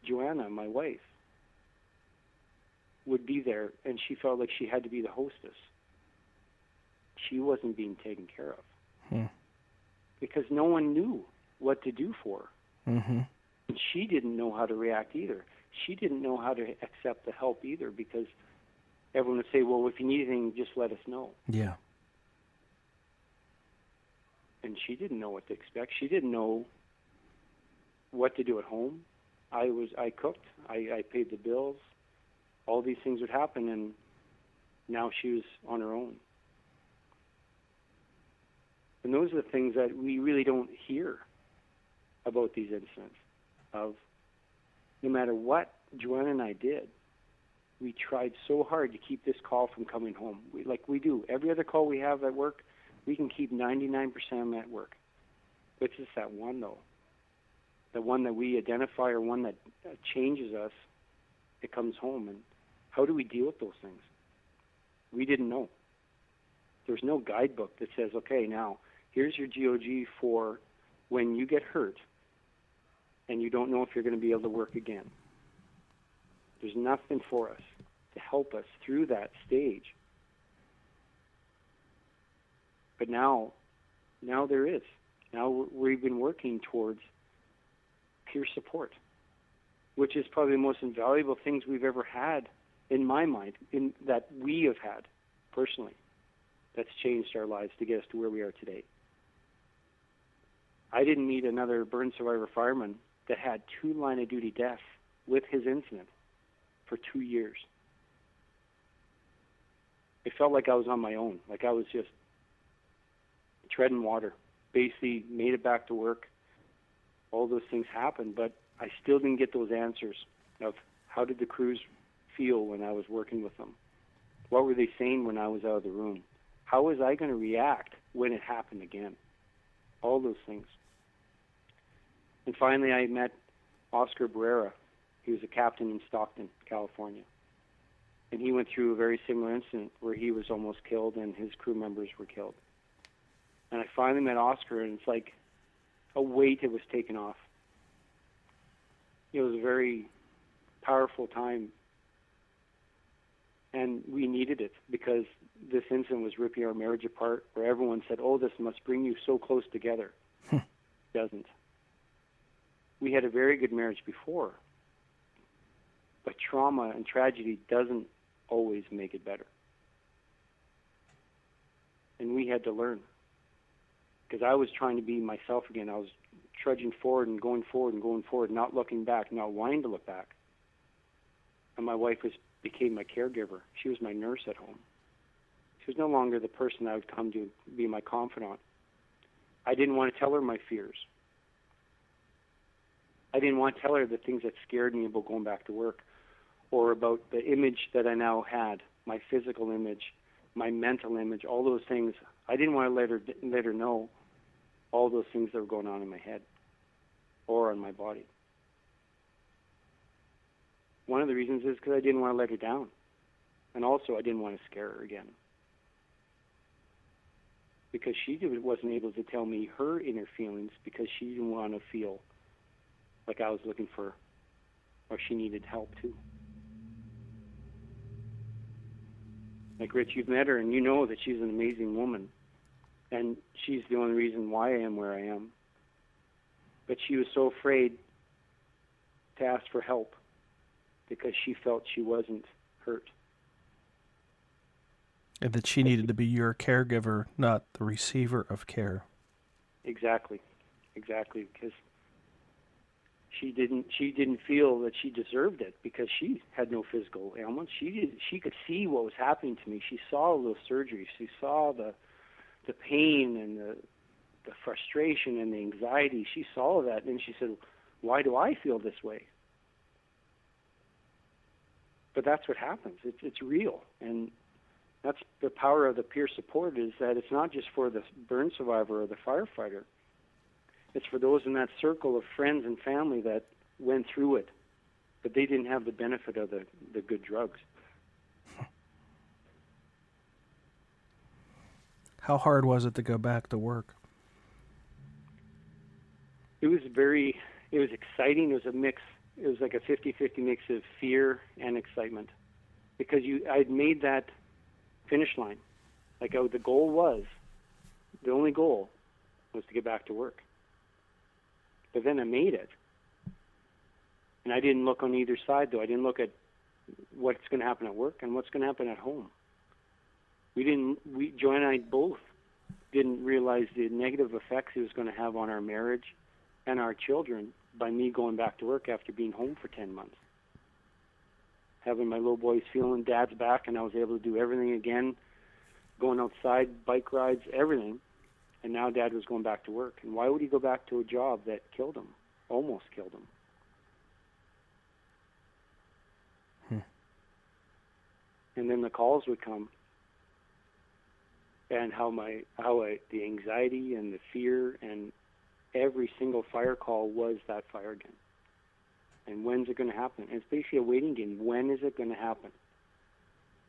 Speaker 4: Joanna, my wife, would be there, and she felt like she had to be the hostess. She wasn't being taken care of because no one knew what to do for her.
Speaker 1: Mm-hmm.
Speaker 4: And she didn't know how to react either. She didn't know how to accept the help either because everyone would say, well, if you need anything, just let us know.
Speaker 1: Yeah.
Speaker 4: And she didn't know what to expect. She didn't know what to do at home. I cooked. I paid the bills. All these things would happen, and now she was on her own. And those are the things that we really don't hear about these incidents of no matter what Joanna and I did, we tried so hard to keep this call from coming home. We do. Every other call we have at work, we can keep 99% of them at work. But it's just that one, though. The one that we identify or one that changes us, it comes home. And how do we deal with those things? We didn't know. There's no guidebook that says, okay, now, here's your GOG for when you get hurt and you don't know if you're going to be able to work again. There's nothing for us to help us through that stage. But now there is. Now we've been working towards peer support, which is probably the most invaluable things we've ever had in my mind, that we have had personally. That's changed our lives to get us to where we are today. I didn't meet another burn survivor fireman that had 2 line-of-duty deaths with his incident for 2 years. It felt like I was on my own, like I was just treading water. Basically made it back to work. All those things happened, but I still didn't get those answers of how did the crews feel when I was working with them? What were they saying when I was out of the room? How was I going to react when it happened again? All those things. And finally, I met Oscar Barrera. He was a captain in Stockton, California. And he went through a very similar incident where he was almost killed and his crew members were killed. And I finally met Oscar, and it's like a weight that was taken off. It was a very powerful time. And we needed it because this incident was ripping our marriage apart, where everyone said, oh, this must bring you so close together. It doesn't. We had a very good marriage before, but trauma and tragedy doesn't always make it better. And we had to learn, because I was trying to be myself again. I was trudging forward and going forward and going forward, not looking back, not wanting to look back. And my wife became my caregiver. She was my nurse at home. She was no longer the person I would come to be my confidant. I didn't want to tell her my fears. I didn't want to tell her the things that scared me about going back to work, or about the image that I now had, my physical image, my mental image, all those things. I didn't want to let her know all those things that were going on in my head or on my body. One of the reasons is because I didn't want to let her down. And also I didn't want to scare her again. Because she wasn't able to tell me her inner feelings because she didn't want to feel like I was looking for her, or she needed help too. Like, Rich, you've met her, and you know that she's an amazing woman. And she's the only reason why I am where I am. But she was so afraid to ask for help because she felt she wasn't hurt.
Speaker 3: And that she needed to be your caregiver, not the receiver of care.
Speaker 4: Exactly. Because she didn't feel that she deserved it because she had no physical ailments. She could see what was happening to me. She saw those surgeries. She saw the pain and the frustration and the anxiety. She saw that, and she said, "Why do I feel this way?" But that's what happens. It's real, and that's the power of the peer support, is that it's not just for the burn survivor or the firefighter. It's for those in that circle of friends and family that went through it, but they didn't have the benefit of the good drugs.
Speaker 3: How hard was it to go back to work?
Speaker 4: It was exciting. It was a mix. It was like a 50-50 mix of fear and excitement, because I'd made that finish line. Like, the only goal was to get back to work. But then I made it. And I didn't look on either side, though. I didn't look at what's going to happen at work and what's going to happen at home. Joanna and I both didn't realize the negative effects it was going to have on our marriage and our children by me going back to work after being home for 10 months. Having my little boys feeling Dad's back, and I was able to do everything again, going outside, bike rides, everything. And now Dad was going back to work. And why would he go back to a job that killed him, almost killed him? And then the calls would come, and the anxiety and the fear, and every single fire call was that fire again. And when's it going to happen? And it's basically a waiting game. When is it going to happen?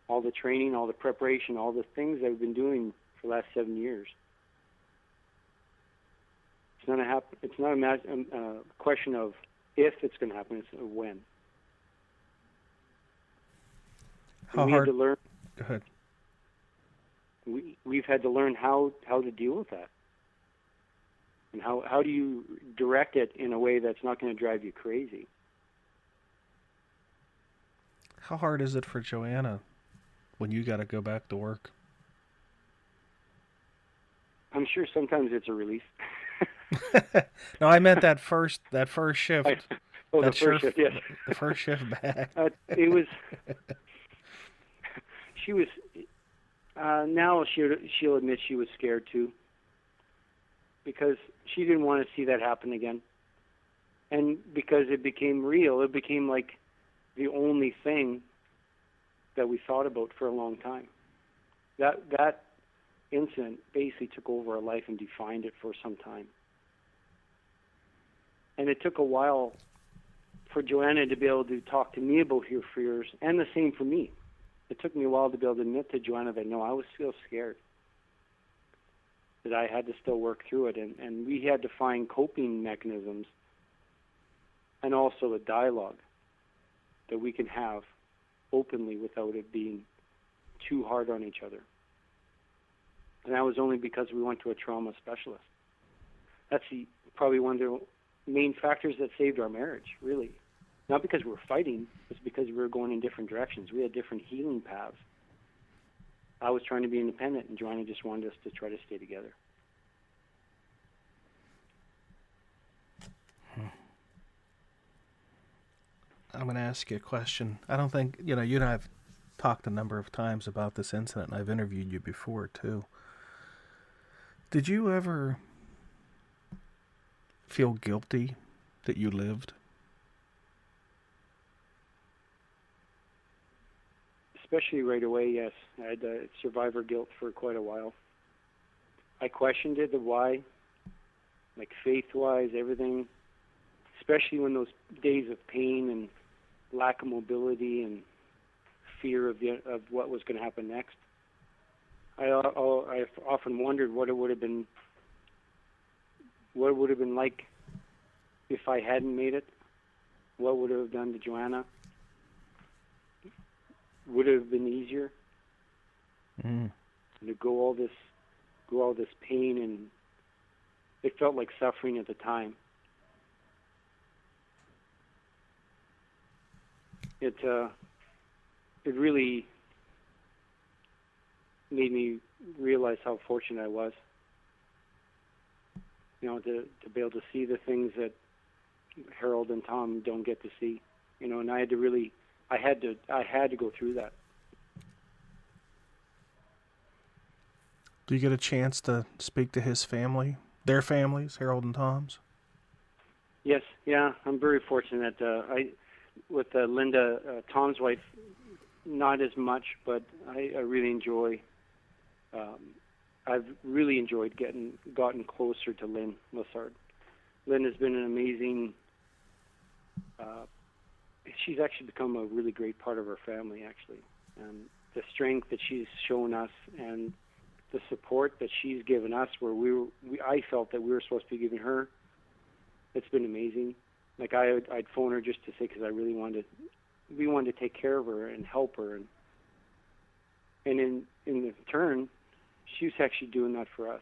Speaker 4: All the training, all the preparation, all the things I've been doing for the last 7 years. It's not a question of if it's going to happen. It's a when.
Speaker 3: How
Speaker 4: we
Speaker 3: hard?
Speaker 4: Had to learn.
Speaker 3: Go ahead.
Speaker 4: We've had to learn how to deal with that, and how do you direct it in a way that's not going to drive you crazy.
Speaker 3: How hard is it for Joanna when you got to go back to work?
Speaker 4: I'm sure sometimes it's a relief.
Speaker 3: No, I meant that first shift.
Speaker 4: The first shift, yes.
Speaker 3: The first shift back.
Speaker 4: It was. She was. Now she'll admit she was scared too, because she didn't want to see that happen again, and because it became real. It became like the only thing that we thought about for a long time. That incident basically took over our life and defined it for some time. And it took a while for Joanna to be able to talk to me about her fears, and the same for me. It took me a while to be able to admit to Joanna that, no, I was still scared, that I had to still work through it. And we had to find coping mechanisms, and also a dialogue that we can have openly without it being too hard on each other. And that was only because we went to a trauma specialist. That's probably one of the main factors that saved our marriage, really. Not because we were fighting, it's because we were going in different directions. We had different healing paths. I was trying to be independent, and Joanna just wanted us to try to stay together.
Speaker 3: I'm going to ask you a question. I don't think, you and I have talked a number of times about this incident, and I've interviewed you before, too. Did you ever feel guilty that you lived?
Speaker 4: Especially right away, yes. I had survivor guilt for quite a while. I questioned it, the why, like faith-wise, everything, especially when those days of pain and lack of mobility and fear of what was going to happen next. I often wondered what it would have been like if I hadn't made it. What would it have done to Joanna? Would it have been easier?
Speaker 1: Mm.
Speaker 4: And to go all this pain, and it felt like suffering at the time. It really made me realize how fortunate I was. To be able to see the things that Harold and Tom don't get to see. And I had to go through that.
Speaker 3: Do you get a chance to speak to his family, their families, Harold and Tom's?
Speaker 4: Yes, yeah, I'm very fortunate. With Linda, Tom's wife, not as much, but I really enjoy. I've really enjoyed gotten closer to Lynn Lessard. Lynn has been an amazing. She's actually become a really great part of our family, actually, and the strength that she's shown us and the support that she's given us, where I felt that we were supposed to be giving her. It's been amazing. Like I'd phone her just to say, because we wanted to take care of her and help her, and in the turn, she was actually doing that for us.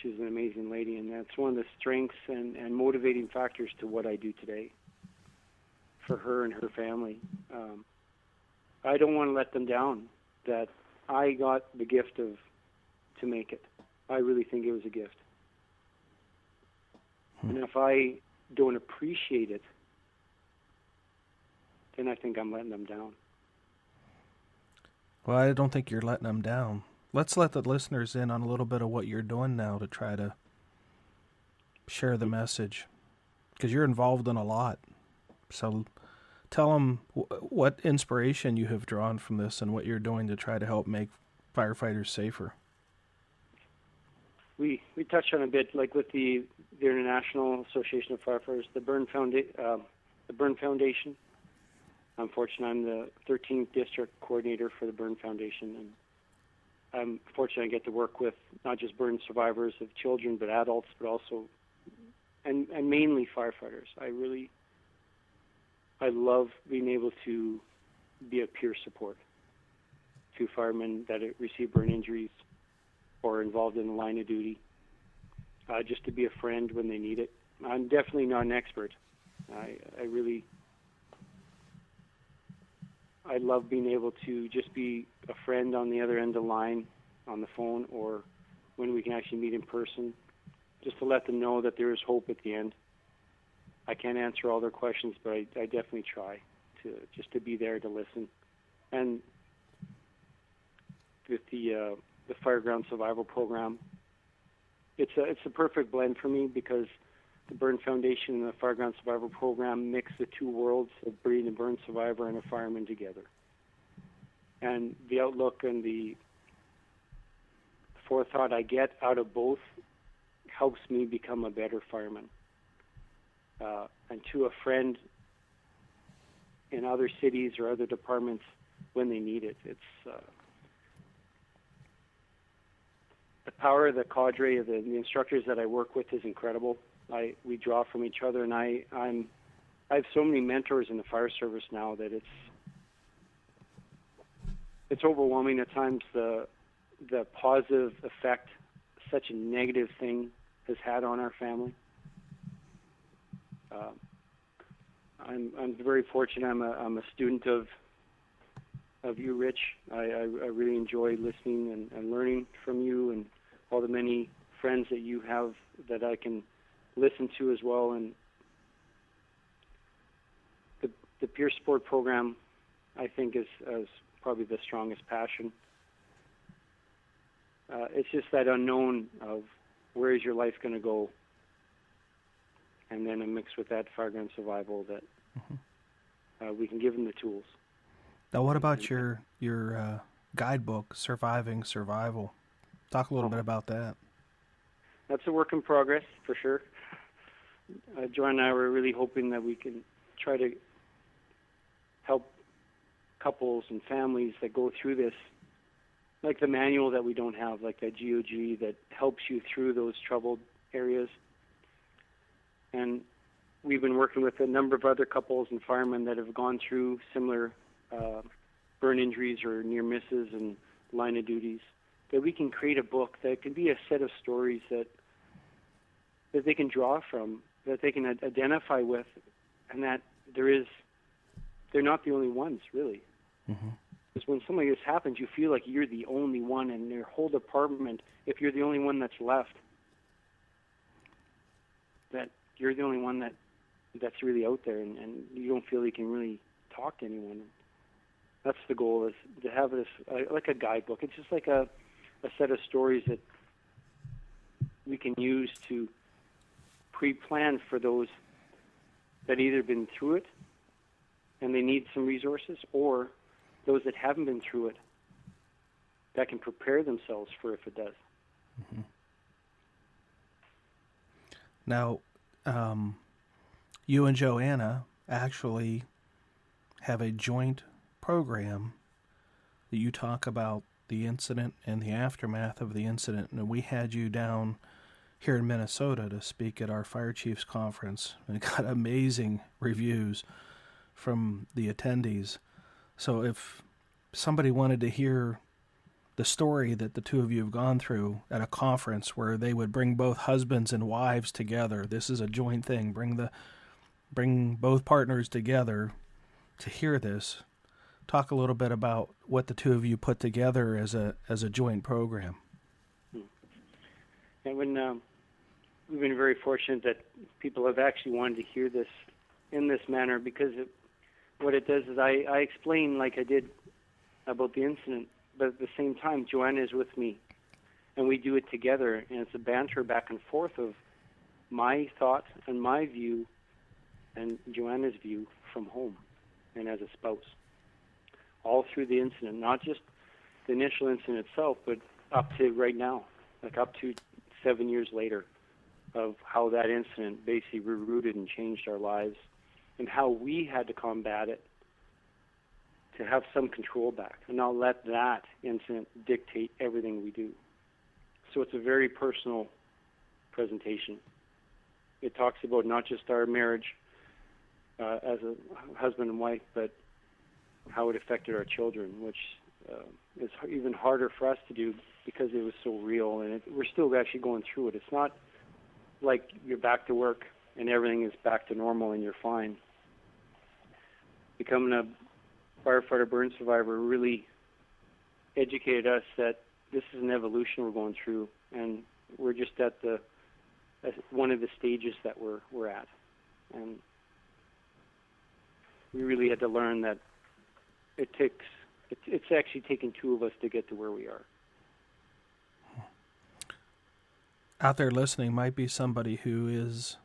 Speaker 4: She's an amazing lady, and that's one of the strengths and motivating factors to what I do today for her and her family. I don't want to let them down, that I got the gift to make it. I really think it was a gift. And if I don't appreciate it, then I think I'm letting them down.
Speaker 3: Well, I don't think you're letting them down. Let's let the listeners in on a little bit of what you're doing now to try to share the message, because you're involved in a lot. So tell them what inspiration you have drawn from this and what you're doing to try to help make firefighters safer.
Speaker 4: We touched on a bit, like with the International Association of Firefighters, the Burn Foundation. Unfortunately, I'm the 13th district coordinator for the Burn Foundation, and I'm fortunate I get to work with not just burn survivors of children, but adults, but also, and mainly firefighters. I love being able to be a peer support to firemen that receive burn injuries or involved in the line of duty, just to be a friend when they need it. I'm definitely not an expert. I love being able to just be a friend on the other end of the line, on the phone, or when we can actually meet in person, just to let them know that there is hope at the end. I can't answer all their questions, but I definitely try to be there to listen. And with the Fireground Survival Program, it's a perfect blend for me, because the Burn Foundation and the Fireground Survival Program mix the two worlds of being a burn survivor and a fireman together. And the outlook and the forethought I get out of both helps me become a better fireman. And to a friend in other cities or other departments when they need it. It's the power of the cadre of the instructors that I work with is incredible. We draw from each other, and I have so many mentors in the fire service now that it's overwhelming at times, the positive effect such a negative thing has had on our family. I'm very fortunate. I'm a student of you, Rich. I really enjoy listening and learning from you and all the many friends that you have that I can listen to as well. And the peer support program, I think, is probably the strongest passion. It's just that unknown of where is your life going to go, and then a mix with that fireground survival that we can give them the tools.
Speaker 3: Now, what about your guidebook, Surviving Survival? Talk a little bit about that.
Speaker 4: That's a work in progress, for sure. Joanna and I were really hoping that we can try to help couples and families that go through this, like the manual that we don't have, like that GOG that helps you through those troubled areas. And we've been working with a number of other couples and firemen that have gone through similar burn injuries or near misses and line of duties, that we can create a book that can be a set of stories that they can draw from, that they can identify with, and that they're not the only ones, really. Because when something like this happens, you feel like you're the only one in your whole department. If you're the only one that's left, that you're the only one that's really out there, and you don't feel you can really talk to anyone. That's the goal, is to have this like a guidebook. It's just like a set of stories that we can use to pre-plan for those that either been through it and they need some resources, or those that haven't been through it that can prepare themselves for if it does.
Speaker 3: Now, you and Joanna actually have a joint program that you talk about the incident and the aftermath of the incident. And we had you down here in Minnesota to speak at our Fire Chiefs Conference, and it got amazing reviews from the attendees. So if somebody wanted to hear the story that the two of you have gone through at a conference where they would bring both husbands and wives together, this is a joint thing, bring both partners together to hear this. Talk a little bit about what the two of you put together as a joint program.
Speaker 4: And when we've been very fortunate that people have actually wanted to hear this in this manner, because what it does is I explain, like I did about the incident, but at the same time, Joanna is with me, and we do it together, and it's a banter back and forth of my thought and my view and Joanna's view from home and as a spouse, all through the incident, not just the initial incident itself, but up to right now, like up to 7 years later, of how that incident basically rerouted and changed our lives, and how we had to combat it to have some control back and not let that incident dictate everything we do. So it's a very personal presentation. It talks about not just our marriage as a husband and wife, but how it affected our children, which is even harder for us to do because it was so real, and we're still actually going through it. It's not like you're back to work and everything is back to normal and you're fine. Becoming a firefighter burn survivor really educated us that this is an evolution we're going through, and we're just at one of the stages that we're at. And we really had to learn that it's actually taken two of us to get to where we are.
Speaker 3: Out there listening might be somebody who is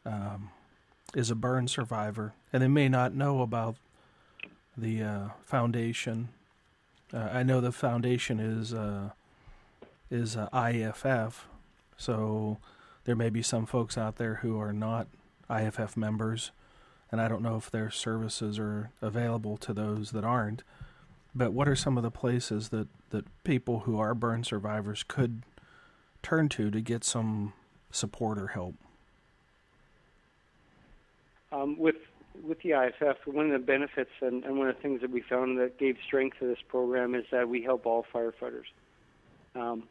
Speaker 3: a burn survivor, and they may not know about the foundation. I know the foundation is IFF, so there may be some folks out there who are not IFF members, and I don't know if their services are available to those that aren't. But what are some of the places that people who are burn survivors could turn to get some support or help? With the IFF, one of the benefits and one of the things that we found that gave strength to this program is that we help all firefighters. Of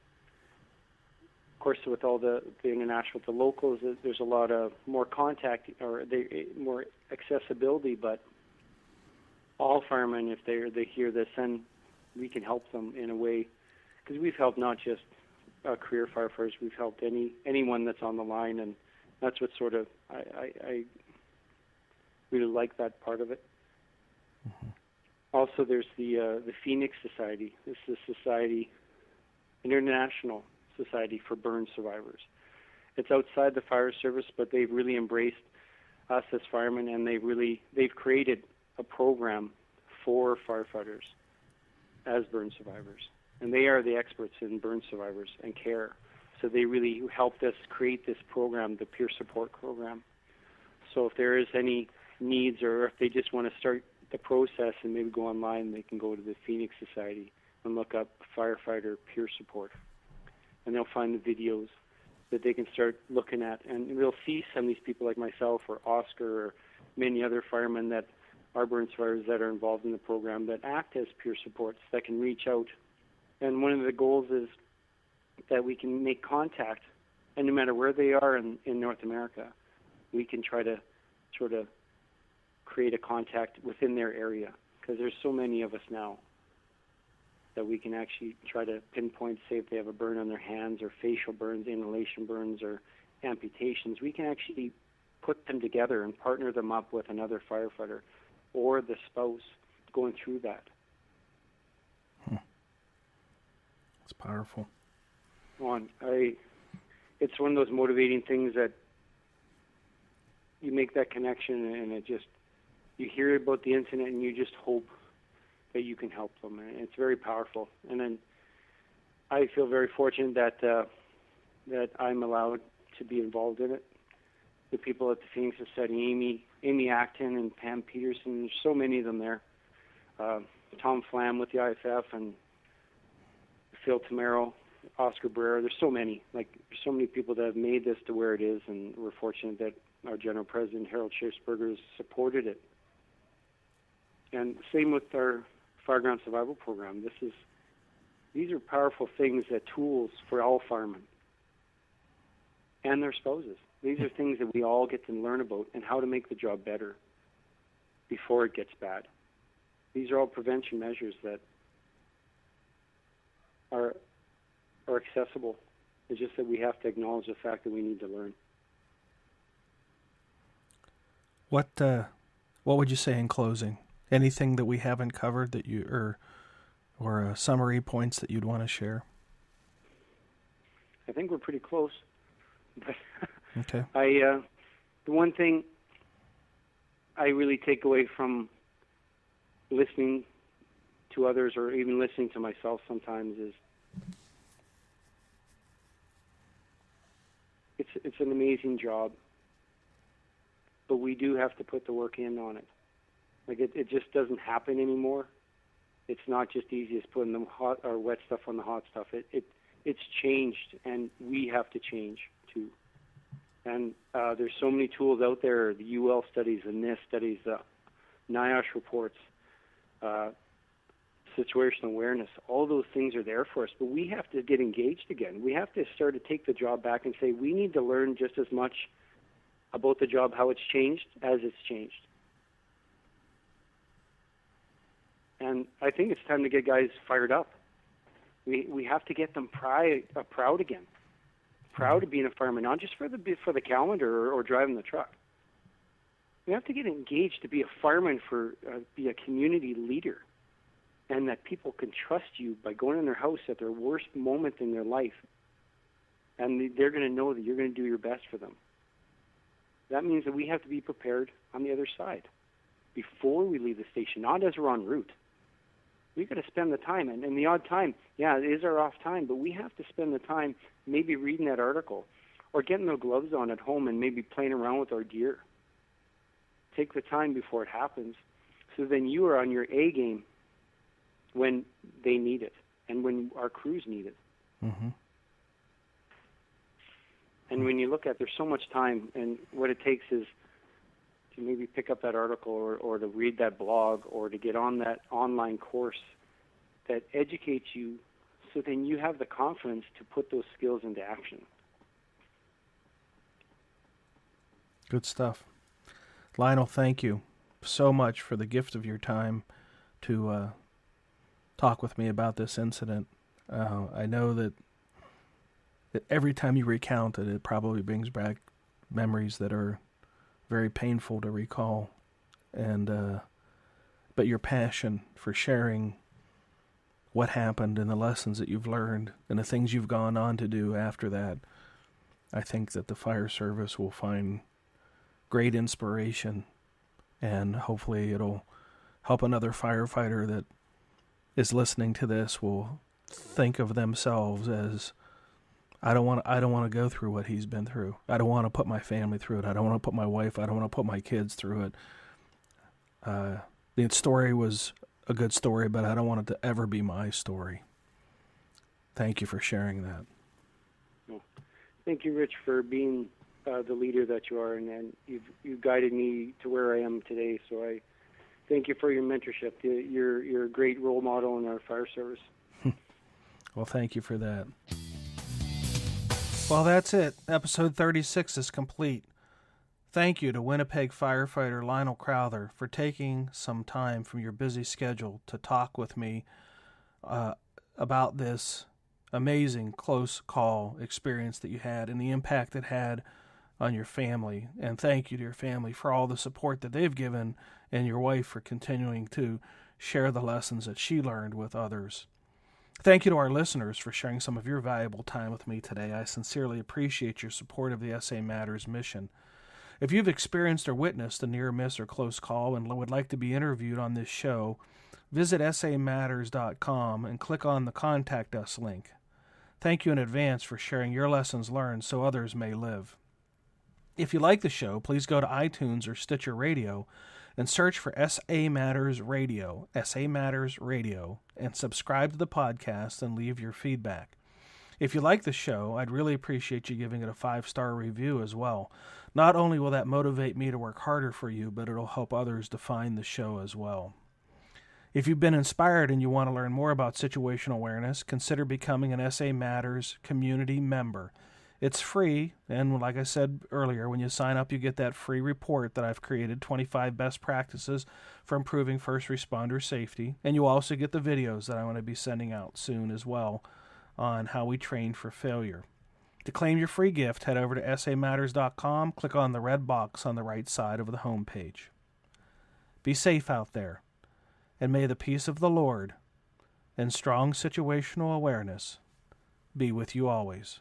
Speaker 3: course, with all the international, the locals, there's a lot of more contact or more accessibility, but all firemen, if they hear this, then we can help them in a way, because we've helped not just career firefighters, we've helped anyone that's on the line, and that's what sort of I really like that part of it. Mm-hmm. Also, there's the Phoenix Society. This is a society, an international society for burn survivors. It's outside the fire service, but they've really embraced us as firemen, and they've created a program for firefighters as burn survivors. And they are the experts in burn survivors and care. So they really helped us create this program, the peer support program. So if there is any needs, or if they just want to start the process and maybe go online, they can go to the Phoenix Society and look up firefighter peer support. And they'll find the videos that they can start looking at. And they'll see some of these people like myself or Oscar or many other firemen that
Speaker 4: our burn survivors that are involved in the program that act as peer supports that can reach out. And one of the goals is that we can make contact, and no matter where they are in North America, we can try to sort of create a contact within their area, because there's so many of us now that we can actually try to pinpoint, say if they have a burn on their hands or facial burns, inhalation burns, or amputations. We can actually put them together and partner them up with another firefighter or the spouse going through that.
Speaker 3: It's powerful.
Speaker 4: It's one of those motivating things that you make that connection, and you hear about the incident and you just hope that you can help them, and it's very powerful. And then I feel very fortunate that I'm allowed to be involved in it. The people at the Phoenix Society, Amy Acton and Pam Peterson, there's so many of them there. Tom Flam with the IFF and Phil Tamero, Oscar Barrera. There's so many. There's so many people that have made this to where it is, and we're fortunate that our General President, Harold Schiffsberger, has supported it. And same with our Fireground Survival Program. These are powerful things, tools for all firemen and their spouses. These are things that we all get to learn about and how to make the job better before it gets bad. These are all prevention measures that are accessible. It's just that we have to acknowledge the fact that we need to learn.
Speaker 3: What would you say in closing? Anything that we haven't covered that you or summary points that you'd want to share?
Speaker 4: I think we're pretty close.
Speaker 3: Okay.
Speaker 4: The one thing I really take away from listening to others, or even listening to myself sometimes, is it's an amazing job, but we do have to put the work in on it. It just doesn't happen anymore. It's not just easy as putting the hot or wet stuff on the hot stuff. It's changed, and we have to change too. And there's so many tools out there: the UL studies, the NIST studies, the NIOSH reports, situational awareness. All those things are there for us, but we have to get engaged again. We have to start to take the job back and say we need to learn just as much about the job, how it's changed, as it's changed. And I think it's time to get guys fired up. We have to get them proud again, proud of being a fireman, not just for the calendar or driving the truck. We have to get engaged to be a fireman, be a community leader, and that people can trust you by going in their house at their worst moment in their life, and they're going to know that you're going to do your best for them. That means that we have to be prepared on the other side before we leave the station, not as we're en route. We've got to spend the time, and the odd time, yeah, it is our off time, but we have to spend the time maybe reading that article or getting the gloves on at home and maybe playing around with our gear. Take the time before it happens, so then you are on your A game when they need it and when our crews need it.
Speaker 3: Mm-hmm.
Speaker 4: And when you look at, there's so much time, and what it takes is to maybe pick up that article or to read that blog or to get on that online course that educates you, so then you have the confidence to put those skills into action.
Speaker 3: Good stuff. Lionel, thank you so much for the gift of your time to talk with me about this incident. I know that every time you recount it, it probably brings back memories that are very painful to recall, and but your passion for sharing what happened and the lessons that you've learned and the things you've gone on to do after that, I think that the fire service will find great inspiration, and hopefully it'll help another firefighter that is listening to this will think of themselves as, I don't want to go through what he's been through. I don't want to put my family through it. I don't want to put my wife, I don't want to put my kids through it. The story was a good story, but I don't want it to ever be my story. Thank you for sharing that.
Speaker 4: Well, thank you, Rich, for being the leader that you are, and you've guided me to where I am today. So thank you for your mentorship. You're a great role model in our fire service.
Speaker 3: Well, thank you for that. Well, that's it. Episode 36 is complete. Thank you to Winnipeg firefighter Lionel Crowther for taking some time from your busy schedule to talk with me about this amazing close call experience that you had and the impact it had on your family. And thank you to your family for all the support that they've given, and your wife for continuing to share the lessons that she learned with others. Thank you to our listeners for sharing some of your valuable time with me today. I sincerely appreciate your support of the SA Matters mission. If you've experienced or witnessed a near miss or close call and would like to be interviewed on this show, visit samatters.com and click on the Contact Us link. Thank you in advance for sharing your lessons learned so others may live. If you like the show, please go to iTunes or Stitcher Radio and search for SA Matters Radio, and subscribe to the podcast and leave your feedback. If you like the show, I'd really appreciate you giving it a 5-star review as well. Not only will that motivate me to work harder for you, but it'll help others to find the show as well. If you've been inspired and you want to learn more about situational awareness, consider becoming an SA Matters community member. It's free, and like I said earlier, when you sign up, you get that free report that I've created, 25 Best Practices for Improving First Responder Safety, and you also get the videos that I want to be sending out soon as well on how we train for failure. To claim your free gift, head over to samatters.com, click on the red box on the right side of the home page. Be safe out there, and may the peace of the Lord and strong situational awareness be with you always.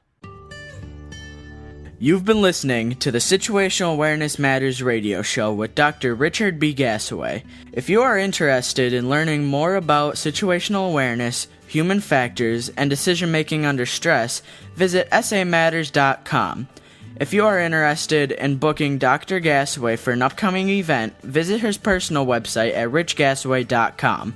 Speaker 5: You've been listening to the Situational Awareness Matters radio show with Dr. Richard B. Gassaway. If you are interested in learning more about situational awareness, human factors, and decision-making under stress, visit samatters.com. If you are interested in booking Dr. Gassaway for an upcoming event, visit his personal website at richgassaway.com.